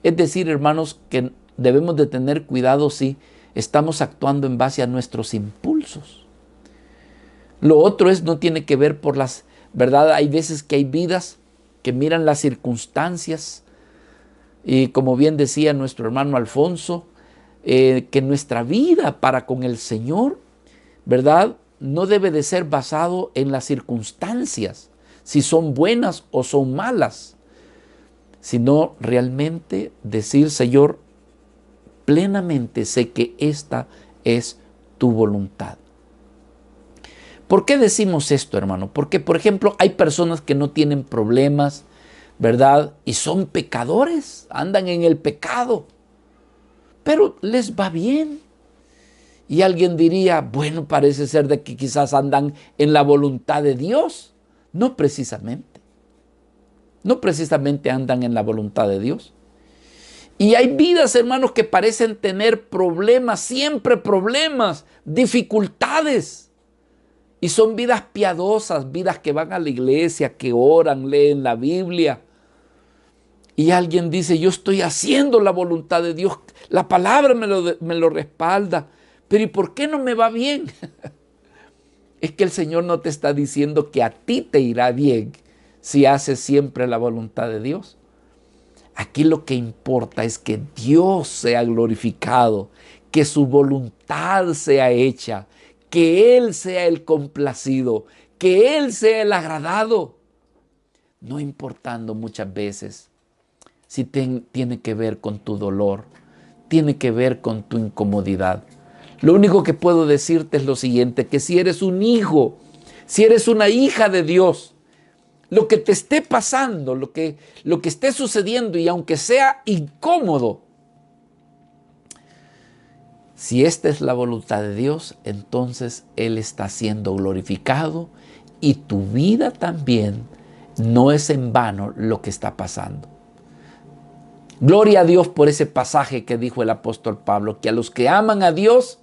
Es decir, hermanos, que debemos de tener cuidado si estamos actuando en base a nuestros impulsos. Lo otro no tiene que ver por las, ¿verdad? Hay veces que hay vidas que miran las circunstancias, y como bien decía nuestro hermano Alfonso, que nuestra vida para con el Señor, ¿verdad?, no debe de ser basado en las circunstancias, si son buenas o son malas, sino realmente decir, Señor, plenamente sé que esta es tu voluntad. ¿Por qué decimos esto, hermano? Porque, por ejemplo, hay personas que no tienen problemas, ¿verdad? Y son pecadores, andan en el pecado, pero les va bien. Y alguien diría, bueno, parece ser de que quizás andan en la voluntad de Dios. No precisamente. No precisamente andan en la voluntad de Dios. Y hay vidas, hermanos, que parecen tener problemas, siempre problemas, dificultades. Y son vidas piadosas, vidas que van a la iglesia, que oran, leen la Biblia. Y alguien dice, yo estoy haciendo la voluntad de Dios. La palabra me lo respalda. Pero ¿y por qué no me va bien? Es que el Señor no te está diciendo que a ti te irá bien si haces siempre la voluntad de Dios. Aquí lo que importa es que Dios sea glorificado, que su voluntad sea hecha, que Él sea el complacido, que Él sea el agradado. No importando muchas veces si tiene que ver con tu dolor, tiene que ver con tu incomodidad. Lo único que puedo decirte es lo siguiente, que si eres un hijo, si eres una hija de Dios, lo que te esté pasando, lo que esté sucediendo, y aunque sea incómodo, si esta es la voluntad de Dios, entonces Él está siendo glorificado, y tu vida también no es en vano lo que está pasando. Gloria a Dios por ese pasaje que dijo el apóstol Pablo, que a los que aman a Dios,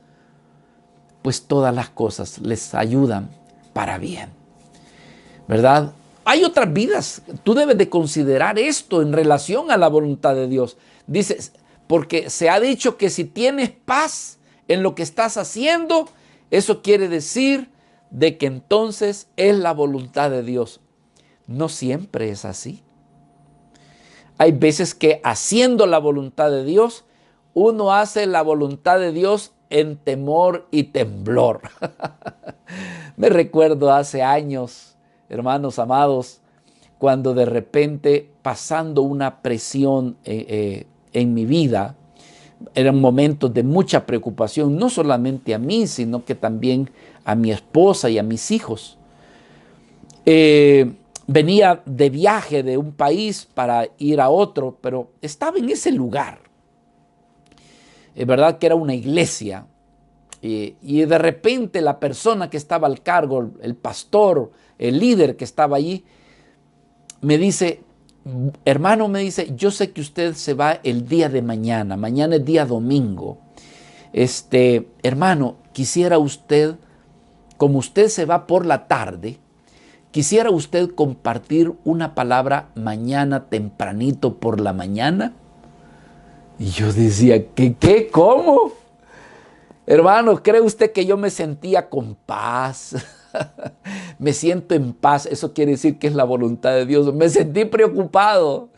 pues todas las cosas les ayudan para bien, ¿verdad? Hay otras vidas, tú debes de considerar esto en relación a la voluntad de Dios. Dices, porque se ha dicho que si tienes paz en lo que estás haciendo, eso quiere decir de que entonces es la voluntad de Dios. No siempre es así. Hay veces que haciendo la voluntad de Dios, uno hace la voluntad de Dios en temor y temblor. Me recuerdo hace años, hermanos amados, cuando de repente, pasando una presión en mi vida, eran momentos de mucha preocupación, no solamente a mí, sino que también a mi esposa y a mis hijos. Venía de viaje de un país para ir a otro, pero estaba en ese lugar. Es verdad que era una iglesia, y de repente la persona que estaba al cargo, el pastor, el líder que estaba allí, me dice, hermano, me dice, yo sé que usted se va el día de mañana, mañana es día domingo. Hermano, quisiera usted, como usted se va por la tarde, quisiera usted compartir una palabra mañana tempranito por la mañana. Y yo decía, ¿qué? ¿Cómo? Hermano, ¿cree usted que yo me sentía con paz? Me siento en paz, eso quiere decir que es la voluntad de Dios. Me sentí preocupado.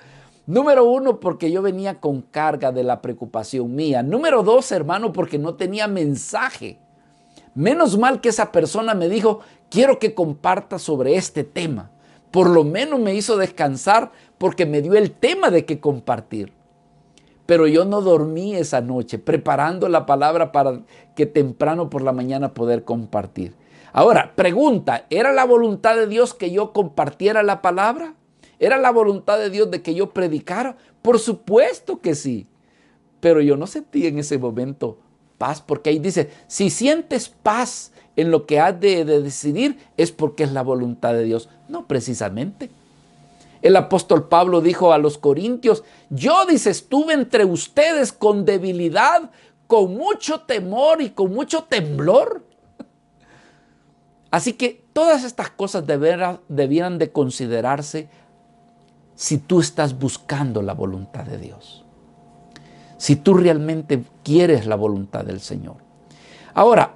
Número uno, porque yo venía con carga de la preocupación mía. Número dos, hermano, porque no tenía mensaje. Menos mal que esa persona me dijo, quiero que comparta sobre este tema. Por lo menos me hizo descansar porque me dio el tema de qué compartir. Pero yo no dormí esa noche preparando la palabra para que temprano por la mañana poder compartir. Ahora, pregunta, ¿era la voluntad de Dios que yo compartiera la palabra? ¿Era la voluntad de Dios de que yo predicara? Por supuesto que sí. Pero yo no sentí en ese momento paz, porque ahí dice, si sientes paz en lo que has de decidir, es porque es la voluntad de Dios. No precisamente. El apóstol Pablo dijo a los corintios, yo, dice, estuve entre ustedes con debilidad, con mucho temor y con mucho temblor. Así que todas estas cosas debieran de considerarse si tú estás buscando la voluntad de Dios. Si tú realmente quieres la voluntad del Señor. Ahora,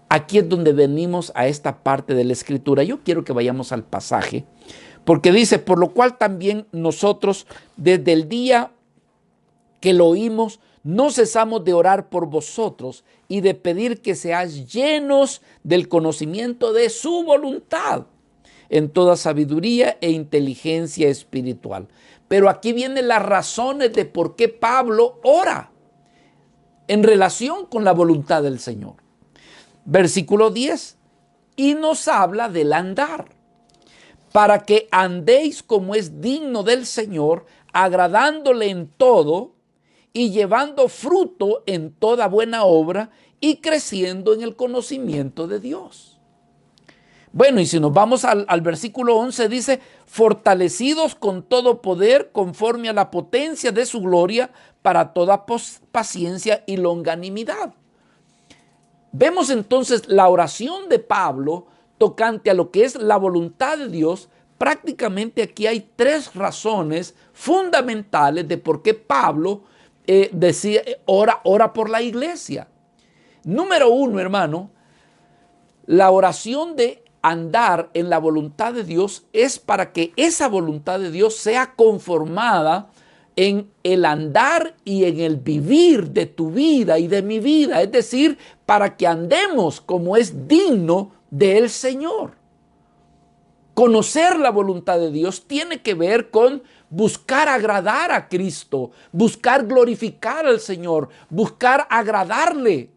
aquí es donde venimos a esta parte de la Escritura. Yo quiero que vayamos al pasaje, porque dice, por lo cual también nosotros, desde el día que lo oímos, no cesamos de orar por vosotros y de pedir que seáis llenos del conocimiento de su voluntad, en toda sabiduría e inteligencia espiritual. Pero aquí vienen las razones de por qué Pablo ora en relación con la voluntad del Señor. Versículo 10, y nos habla del andar, para que andéis como es digno del Señor, agradándole en todo y llevando fruto en toda buena obra y creciendo en el conocimiento de Dios. Bueno, y si nos vamos al versículo 11, dice, fortalecidos con todo poder conforme a la potencia de su gloria para toda paciencia y longanimidad. Vemos entonces la oración de Pablo tocante a lo que es la voluntad de Dios. Prácticamente aquí hay tres razones fundamentales de por qué Pablo decía, ora por la iglesia. Número uno, hermano, la oración de andar en la voluntad de Dios es para que esa voluntad de Dios sea conformada en el andar y en el vivir de tu vida y de mi vida. Es decir, para que andemos como es digno del Señor. Conocer la voluntad de Dios tiene que ver con buscar agradar a Cristo, buscar glorificar al Señor, buscar agradarle.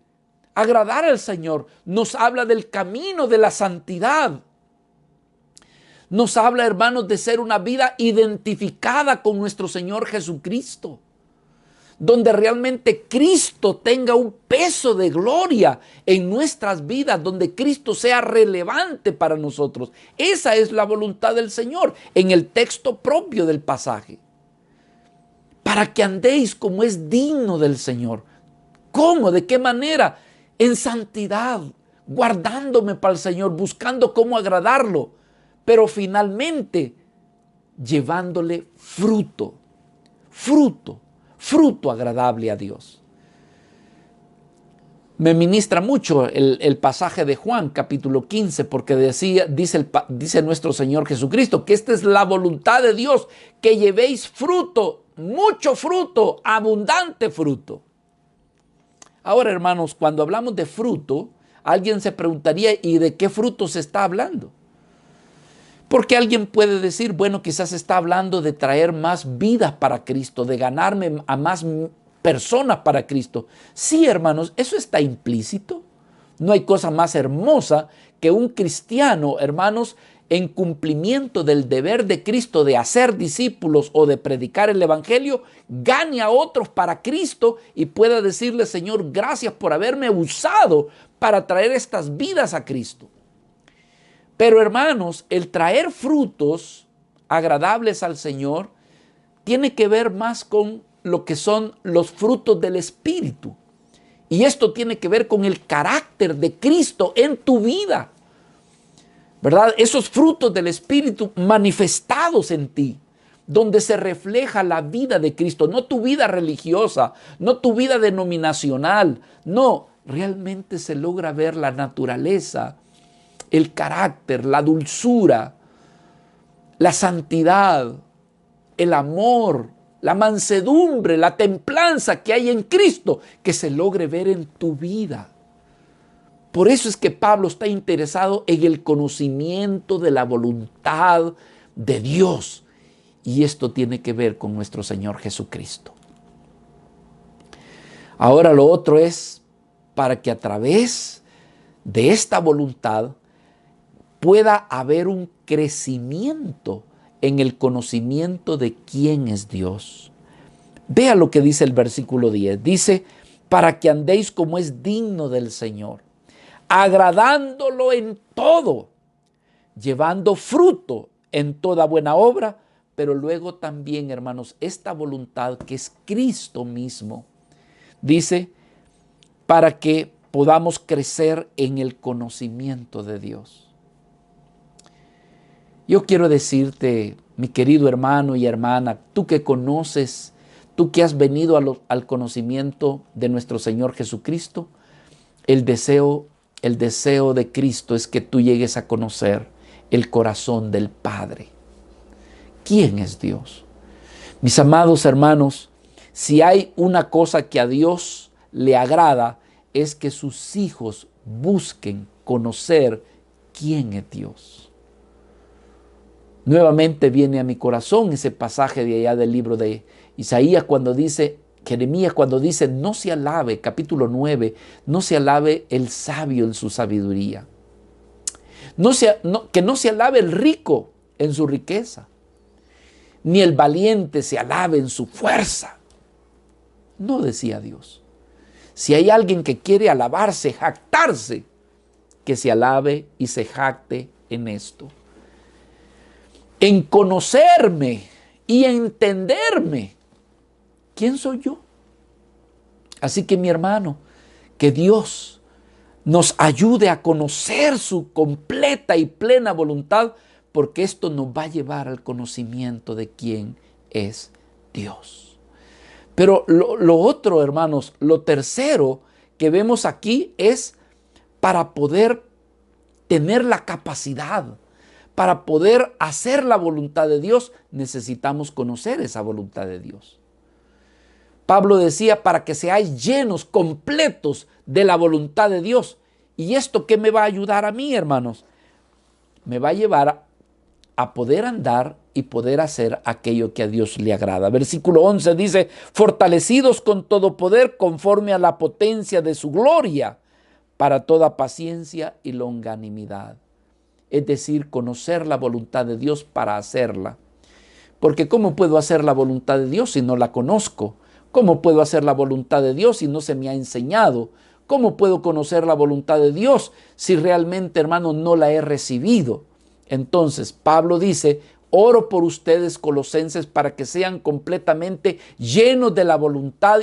Agradar al Señor nos habla del camino de la santidad. Nos habla, hermanos, de ser una vida identificada con nuestro Señor Jesucristo, donde realmente Cristo tenga un peso de gloria en nuestras vidas, donde Cristo sea relevante para nosotros. Esa es la voluntad del Señor en el texto propio del pasaje. Para que andéis como es digno del Señor. ¿Cómo? ¿De qué manera? En santidad, guardándome para el Señor, buscando cómo agradarlo, pero finalmente llevándole fruto agradable a Dios. Me ministra mucho el pasaje de Juan, capítulo 15, porque dice nuestro Señor Jesucristo que esta es la voluntad de Dios, que llevéis fruto, mucho fruto, abundante fruto. Ahora, hermanos, cuando hablamos de fruto, alguien se preguntaría, ¿y de qué fruto se está hablando? Porque alguien puede decir, bueno, quizás está hablando de traer más vidas para Cristo, de ganarme a más personas para Cristo. Sí, hermanos, eso está implícito. No hay cosa más hermosa que un cristiano, hermanos, en cumplimiento del deber de Cristo de hacer discípulos o de predicar el evangelio, gane a otros para Cristo y pueda decirle, Señor, gracias por haberme usado para traer estas vidas a Cristo. Pero, hermanos, el traer frutos agradables al Señor tiene que ver más con lo que son los frutos del Espíritu. Y esto tiene que ver con el carácter de Cristo en tu vida, ¿verdad? Esos frutos del Espíritu manifestados en ti, donde se refleja la vida de Cristo, no tu vida religiosa, no tu vida denominacional, no, realmente se logra ver la naturaleza, el carácter, la dulzura, la santidad, el amor, la mansedumbre, la templanza que hay en Cristo, que se logre ver en tu vida. Por eso es que Pablo está interesado en el conocimiento de la voluntad de Dios. Y esto tiene que ver con nuestro Señor Jesucristo. Ahora lo otro es para que a través de esta voluntad pueda haber un crecimiento en el conocimiento de quién es Dios. Vea lo que dice el versículo 10. Dice, para que andéis como es digno del Señor, agradándolo en todo, llevando fruto en toda buena obra, pero luego también, hermanos, esta voluntad que es Cristo mismo, dice, para que podamos crecer en el conocimiento de Dios. Yo quiero decirte, mi querido hermano y hermana, tú que conoces, tú que has venido al conocimiento de nuestro Señor Jesucristo, el deseo de Cristo es que tú llegues a conocer el corazón del Padre. ¿Quién es Dios? Mis amados hermanos, si hay una cosa que a Dios le agrada, es que sus hijos busquen conocer quién es Dios. Nuevamente viene a mi corazón ese pasaje de allá del libro de Isaías cuando dice, Jeremías cuando dice, no se alabe, capítulo 9, no se alabe el sabio en su sabiduría. Que no se alabe el rico en su riqueza, ni el valiente se alabe en su fuerza. No decía Dios. Si hay alguien que quiere alabarse, jactarse, que se alabe y se jacte en esto. En conocerme y entenderme. ¿Quién soy yo? Así que mi hermano, que Dios nos ayude a conocer su completa y plena voluntad, porque esto nos va a llevar al conocimiento de quién es Dios. Pero lo otro, hermanos, lo tercero que vemos aquí es para poder tener la capacidad, para poder hacer la voluntad de Dios, necesitamos conocer esa voluntad de Dios. Pablo decía, para que seáis llenos, completos de la voluntad de Dios. ¿Y esto qué me va a ayudar a mí, hermanos? Me va a llevar a poder andar y poder hacer aquello que a Dios le agrada. Versículo 11 dice, fortalecidos con todo poder conforme a la potencia de su gloria, para toda paciencia y longanimidad. Es decir, conocer la voluntad de Dios para hacerla. Porque ¿cómo puedo hacer la voluntad de Dios si no la conozco? ¿Cómo puedo hacer la voluntad de Dios si no se me ha enseñado? ¿Cómo puedo conocer la voluntad de Dios si realmente, hermano, no la he recibido? Entonces, Pablo dice, oro por ustedes, colosenses, para que sean completamente llenos de la voluntad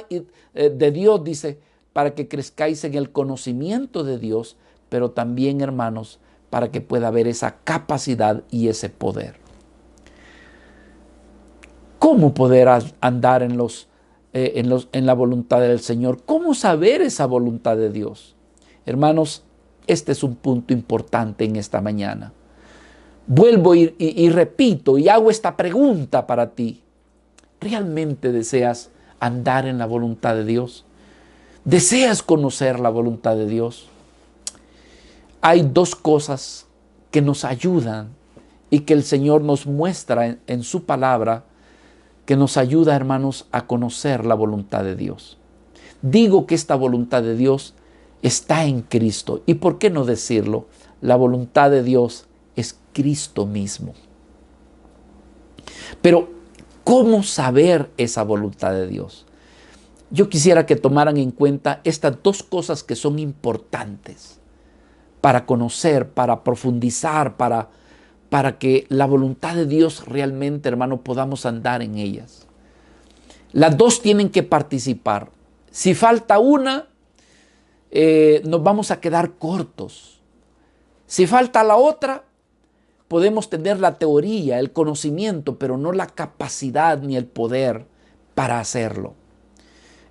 de Dios, dice, para que crezcáis en el conocimiento de Dios, pero también, hermanos, para que pueda haber esa capacidad y ese poder. ¿Cómo poder andar en la voluntad del Señor? ¿Cómo saber esa voluntad de Dios? Hermanos, este es un punto importante en esta mañana. Vuelvo y repito y hago esta pregunta para ti. ¿Realmente deseas andar en la voluntad de Dios? ¿Deseas conocer la voluntad de Dios? Hay dos cosas que nos ayudan y que el Señor nos muestra en su palabra, que nos ayuda, hermanos, a conocer la voluntad de Dios. Digo que esta voluntad de Dios está en Cristo. ¿Y por qué no decirlo? La voluntad de Dios es Cristo mismo. Pero, ¿cómo saber esa voluntad de Dios? Yo quisiera que tomaran en cuenta estas dos cosas que son importantes para conocer, para profundizar, para que la voluntad de Dios realmente, hermano, podamos andar en ellas. Las dos tienen que participar. Si falta una, nos vamos a quedar cortos. Si falta la otra, podemos tener la teoría, el conocimiento, pero no la capacidad ni el poder para hacerlo.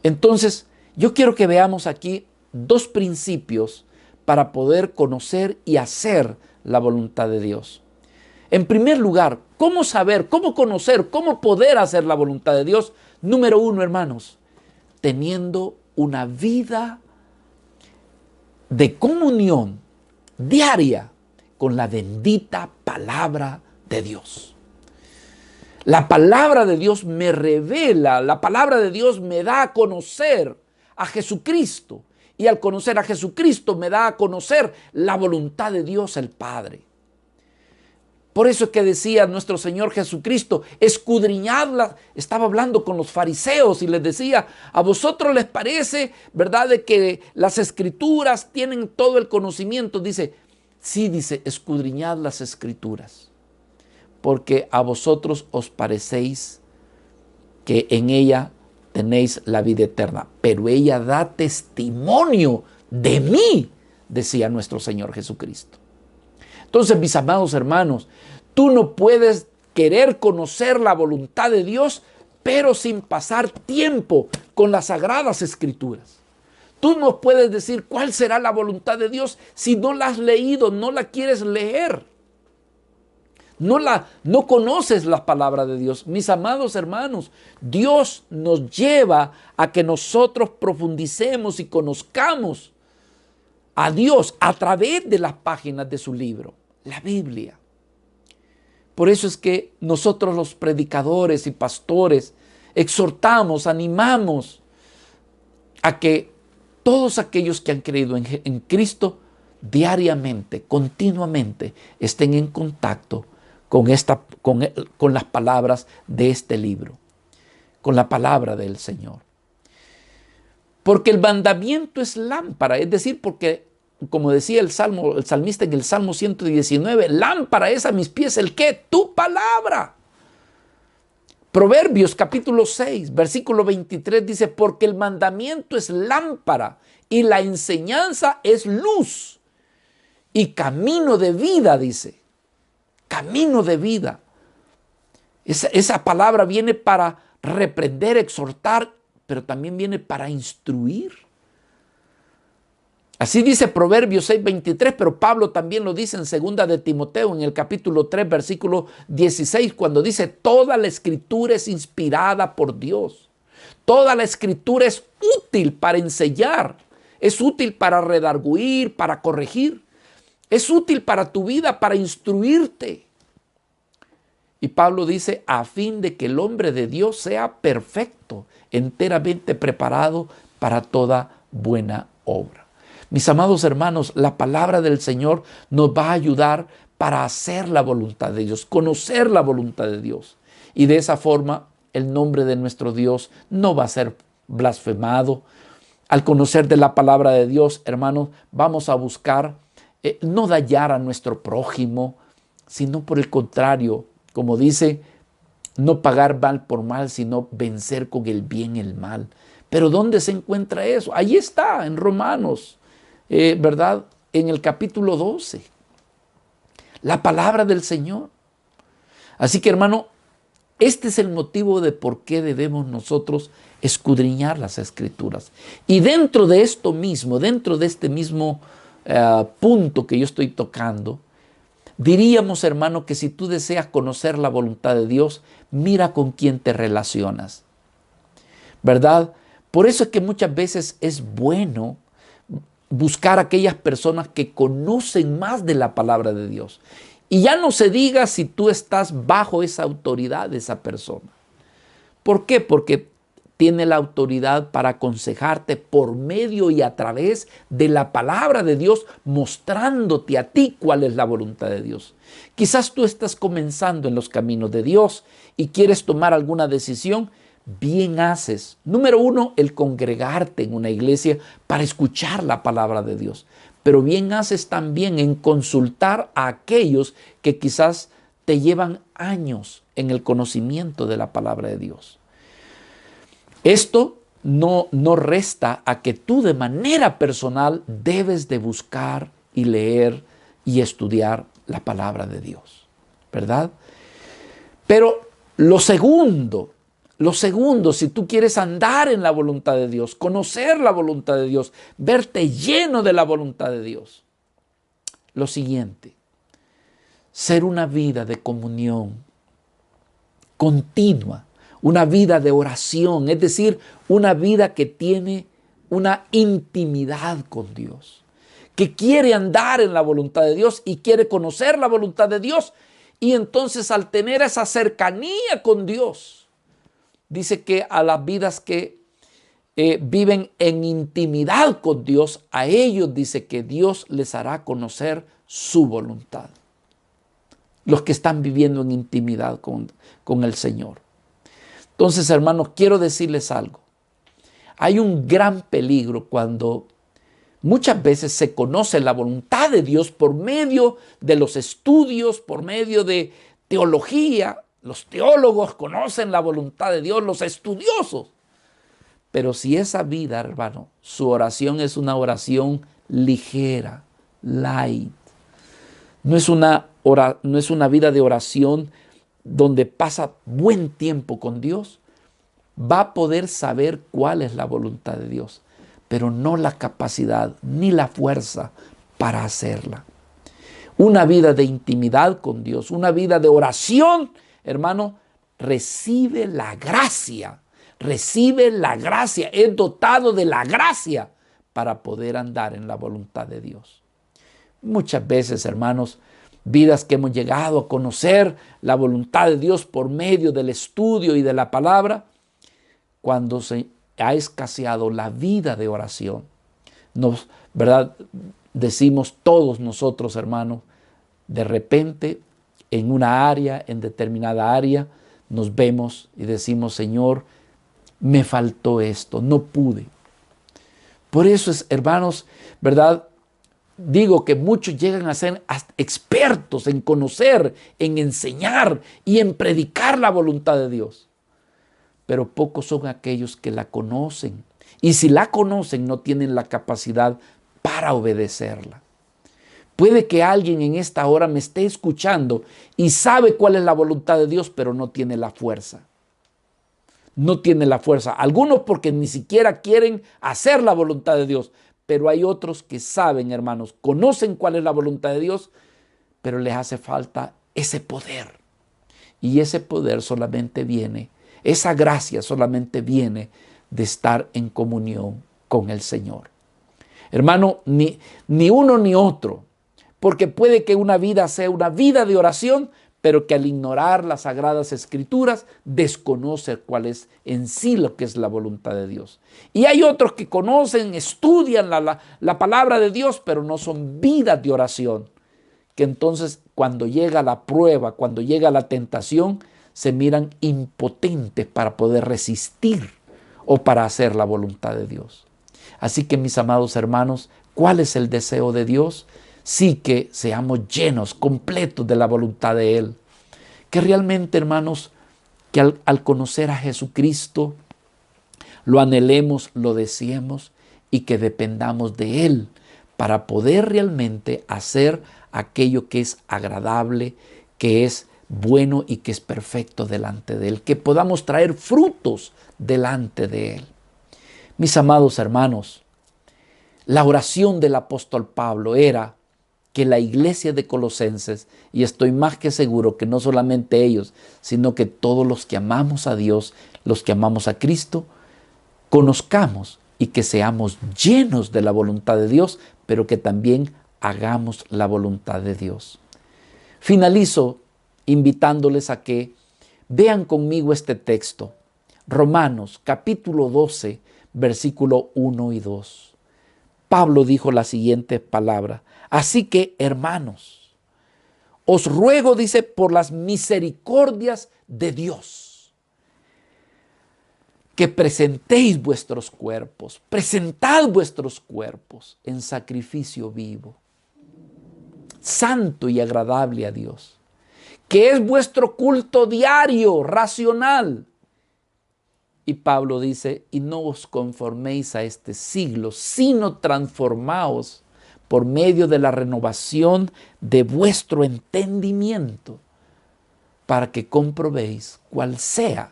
Entonces, yo quiero que veamos aquí dos principios para poder conocer y hacer la voluntad de Dios. En primer lugar, ¿Cómo saber, cómo conocer, cómo poder hacer la voluntad de Dios? Número uno, hermanos, teniendo una vida de comunión diaria con la bendita palabra de Dios. La palabra de Dios me revela, la palabra de Dios me da a conocer a Jesucristo. Y al conocer a Jesucristo me da a conocer la voluntad de Dios el Padre. Por eso es que decía nuestro Señor Jesucristo, escudriñadlas. Estaba hablando con los fariseos y les decía, ¿a vosotros les parece, verdad, de que las escrituras tienen todo el conocimiento? Dice, sí, dice, escudriñad las escrituras, porque a vosotros os parecéis que en ella tenéis la vida eterna, pero ella da testimonio de mí, decía nuestro Señor Jesucristo. Entonces, mis amados hermanos, tú no puedes querer conocer la voluntad de Dios, pero sin pasar tiempo con las Sagradas Escrituras. Tú no puedes decir cuál será la voluntad de Dios si no la has leído, no la quieres leer. No conoces la palabra de Dios. Mis amados hermanos, Dios nos lleva a que nosotros profundicemos y conozcamos a Dios a través de las páginas de su libro, la Biblia. Por eso es que nosotros los predicadores y pastores exhortamos, animamos a que todos aquellos que han creído en Cristo diariamente, continuamente, estén en contacto con las palabras de este libro, con la palabra del Señor. Porque el mandamiento es lámpara, es decir, porque, como decía el salmista en el Salmo 119, lámpara es a mis pies el ¿qué? Tu palabra. Proverbios capítulo 6, versículo 23 dice, porque el mandamiento es lámpara y la enseñanza es luz y camino de vida, dice. Camino de vida. Esa palabra viene para reprender, exhortar, pero también viene para instruir. Así dice Proverbios 6:23, pero Pablo también lo dice en 2 de Timoteo, en el capítulo 3, versículo 16, cuando dice, toda la escritura es inspirada por Dios. Toda la escritura es útil para enseñar, es útil para redarguir, para corregir. Es útil para tu vida, para instruirte. Y Pablo dice, a fin de que el hombre de Dios sea perfecto, enteramente preparado para toda buena obra. Mis amados hermanos, la palabra del Señor nos va a ayudar para hacer la voluntad de Dios, conocer la voluntad de Dios. Y de esa forma, el nombre de nuestro Dios no va a ser blasfemado. Al conocer de la palabra de Dios, hermanos, vamos a buscar no dañar a nuestro prójimo, sino por el contrario, como dice, no pagar mal por mal, sino vencer con el bien el mal. Pero ¿dónde se encuentra eso? Ahí está, en Romanos, ¿verdad? En el capítulo 12. La palabra del Señor. Así que, hermano, este es el motivo de por qué debemos nosotros escudriñar las Escrituras. Y dentro de esto mismo, dentro de este mismo punto que yo estoy tocando, diríamos, hermano, que si tú deseas conocer la voluntad de Dios, mira con quién te relacionas, ¿verdad? Por eso es que muchas veces es bueno buscar a aquellas personas que conocen más de la palabra de Dios. Y ya no se diga si tú estás bajo esa autoridad de esa persona. ¿Por qué? Porque tiene la autoridad para aconsejarte por medio y a través de la palabra de Dios, mostrándote a ti cuál es la voluntad de Dios. Quizás tú estás comenzando en los caminos de Dios y quieres tomar alguna decisión. Bien haces. Número uno, el congregarte en una iglesia para escuchar la palabra de Dios. Pero bien haces también en consultar a aquellos que quizás te llevan años en el conocimiento de la palabra de Dios. Esto no resta a que tú de manera personal debes de buscar y leer y estudiar la palabra de Dios, ¿verdad? Pero lo segundo, si tú quieres andar en la voluntad de Dios, conocer la voluntad de Dios, verte lleno de la voluntad de Dios, lo siguiente, ser una vida de comunión continua, una vida de oración, es decir, una vida que tiene una intimidad con Dios, que quiere andar en la voluntad de Dios y quiere conocer la voluntad de Dios. Y entonces, al tener esa cercanía con Dios, dice que a las vidas que viven en intimidad con Dios, a ellos dice que Dios les hará conocer su voluntad. Los que están viviendo en intimidad con el Señor. Entonces, hermanos, quiero decirles algo. Hay un gran peligro cuando muchas veces se conoce la voluntad de Dios por medio de los estudios, por medio de teología. Los teólogos conocen la voluntad de Dios, los estudiosos. Pero si esa vida, hermano, su oración es una oración ligera, light, no es una vida de oración donde pasa buen tiempo con Dios, va a poder saber cuál es la voluntad de Dios, pero no la capacidad ni la fuerza para hacerla. Una vida de intimidad con Dios, una vida de oración, hermano, recibe la gracia, es dotado de la gracia para poder andar en la voluntad de Dios. Muchas veces, hermanos, vidas que hemos llegado a conocer la voluntad de Dios por medio del estudio y de la palabra, cuando se ha escaseado la vida de oración, ¿verdad? Decimos todos nosotros, hermanos, de repente en una área, en determinada área, nos vemos y decimos, Señor, me faltó esto, no pude. Por eso es, hermanos, ¿verdad? Digo que muchos llegan a ser expertos en conocer, en enseñar y en predicar la voluntad de Dios. Pero pocos son aquellos que la conocen. Y si la conocen, no tienen la capacidad para obedecerla. Puede que alguien en esta hora me esté escuchando y sabe cuál es la voluntad de Dios, pero no tiene la fuerza. No tiene la fuerza. Algunos porque ni siquiera quieren hacer la voluntad de Dios. Pero hay otros que saben, hermanos, conocen cuál es la voluntad de Dios, pero les hace falta ese poder. Y ese poder solamente viene, esa gracia solamente viene de estar en comunión con el Señor. Hermano, ni uno ni otro, porque puede que una vida sea una vida de oración, pero que al ignorar las Sagradas Escrituras desconoce cuál es en sí lo que es la voluntad de Dios. Y hay otros que conocen, estudian la palabra de Dios, pero no son vidas de oración, que entonces cuando llega la prueba, cuando llega la tentación, se miran impotentes para poder resistir o para hacer la voluntad de Dios. Así que, mis amados hermanos, ¿cuál es el deseo de Dios? Sí, que seamos llenos, completos de la voluntad de Él. Que realmente, hermanos, que al conocer a Jesucristo, lo anhelemos, lo deseemos y que dependamos de Él para poder realmente hacer aquello que es agradable, que es bueno y que es perfecto delante de Él. Que podamos traer frutos delante de Él. Mis amados hermanos, la oración del apóstol Pablo era que la iglesia de Colosenses, y estoy más que seguro que no solamente ellos, sino que todos los que amamos a Dios, los que amamos a Cristo, conozcamos y que seamos llenos de la voluntad de Dios, pero que también hagamos la voluntad de Dios. Finalizo invitándoles a que vean conmigo este texto, Romanos capítulo 12, versículo 1 y 2. Pablo dijo la siguiente palabra: así que, hermanos, os ruego, dice, por las misericordias de Dios, que presentéis vuestros cuerpos, presentad vuestros cuerpos en sacrificio vivo, santo y agradable a Dios, que es vuestro culto diario, racional. Y Pablo dice, y no os conforméis a este siglo, sino transformaos por medio de la renovación de vuestro entendimiento, para que comprobéis cuál sea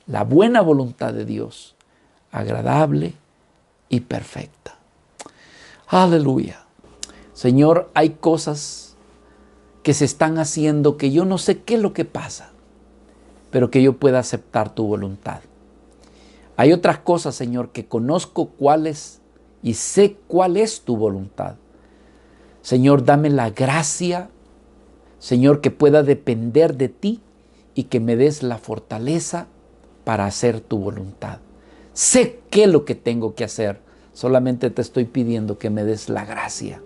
la buena voluntad de Dios, agradable y perfecta. Aleluya. Señor, hay cosas que se están haciendo que yo no sé qué es lo que pasa, pero que yo pueda aceptar tu voluntad. Hay otras cosas, Señor, que conozco cuáles y sé cuál es tu voluntad. Señor, dame la gracia, Señor, que pueda depender de ti y que me des la fortaleza para hacer tu voluntad. Sé qué es lo que tengo que hacer, solamente te estoy pidiendo que me des la gracia.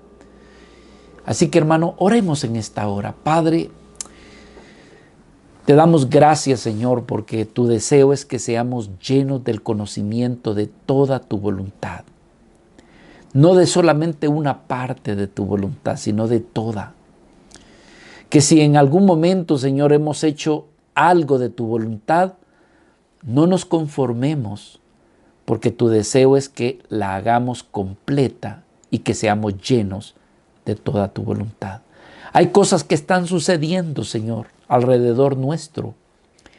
Así que, hermano, oremos en esta hora. Padre, te damos gracias, Señor, porque tu deseo es que seamos llenos del conocimiento de toda tu voluntad. No de solamente una parte de tu voluntad, sino de toda. Que si en algún momento, Señor, hemos hecho algo de tu voluntad, no nos conformemos, porque tu deseo es que la hagamos completa y que seamos llenos de toda tu voluntad. Hay cosas que están sucediendo, Señor, alrededor nuestro,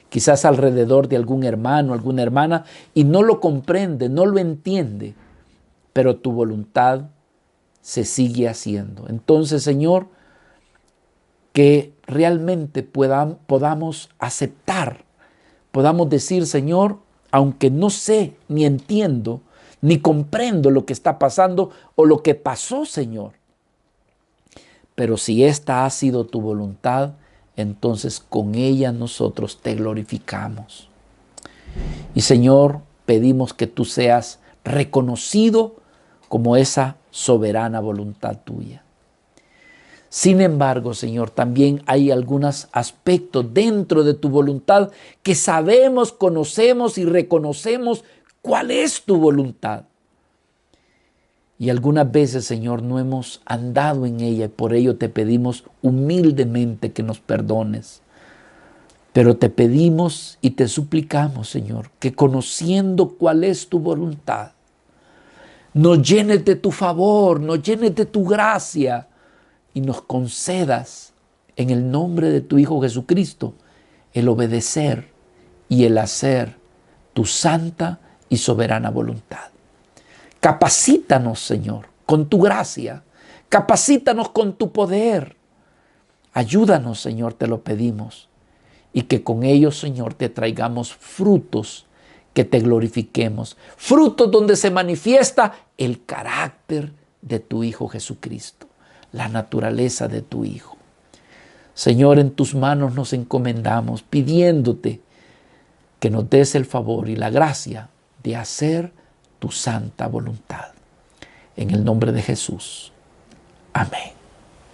quizás alrededor de algún hermano, alguna hermana, y no lo comprende, no lo entiende, pero tu voluntad se sigue haciendo. Entonces, Señor, que realmente podamos aceptar, podamos decir, Señor, aunque no sé, ni entiendo, ni comprendo lo que está pasando o lo que pasó, Señor, pero si esta ha sido tu voluntad, entonces con ella nosotros te glorificamos. Y Señor, pedimos que tú seas reconocido como esa soberana voluntad tuya. Sin embargo, Señor, también hay algunos aspectos dentro de tu voluntad que sabemos, conocemos y reconocemos cuál es tu voluntad. Y algunas veces, Señor, no hemos andado en ella y por ello te pedimos humildemente que nos perdones. Pero te pedimos y te suplicamos, Señor, que conociendo cuál es tu voluntad, nos llenes de tu favor, nos llenes de tu gracia y nos concedas en el nombre de tu Hijo Jesucristo el obedecer y el hacer tu santa y soberana voluntad. Capacítanos, Señor, con tu gracia. Capacítanos con tu poder. Ayúdanos, Señor, te lo pedimos. Y que con ellos, Señor, te traigamos frutos que te glorifiquemos. Frutos donde se manifiesta el carácter de tu Hijo Jesucristo, la naturaleza de tu Hijo. Señor, en tus manos nos encomendamos pidiéndote que nos des el favor y la gracia de hacer tu santa voluntad. En el nombre de Jesús. Amén.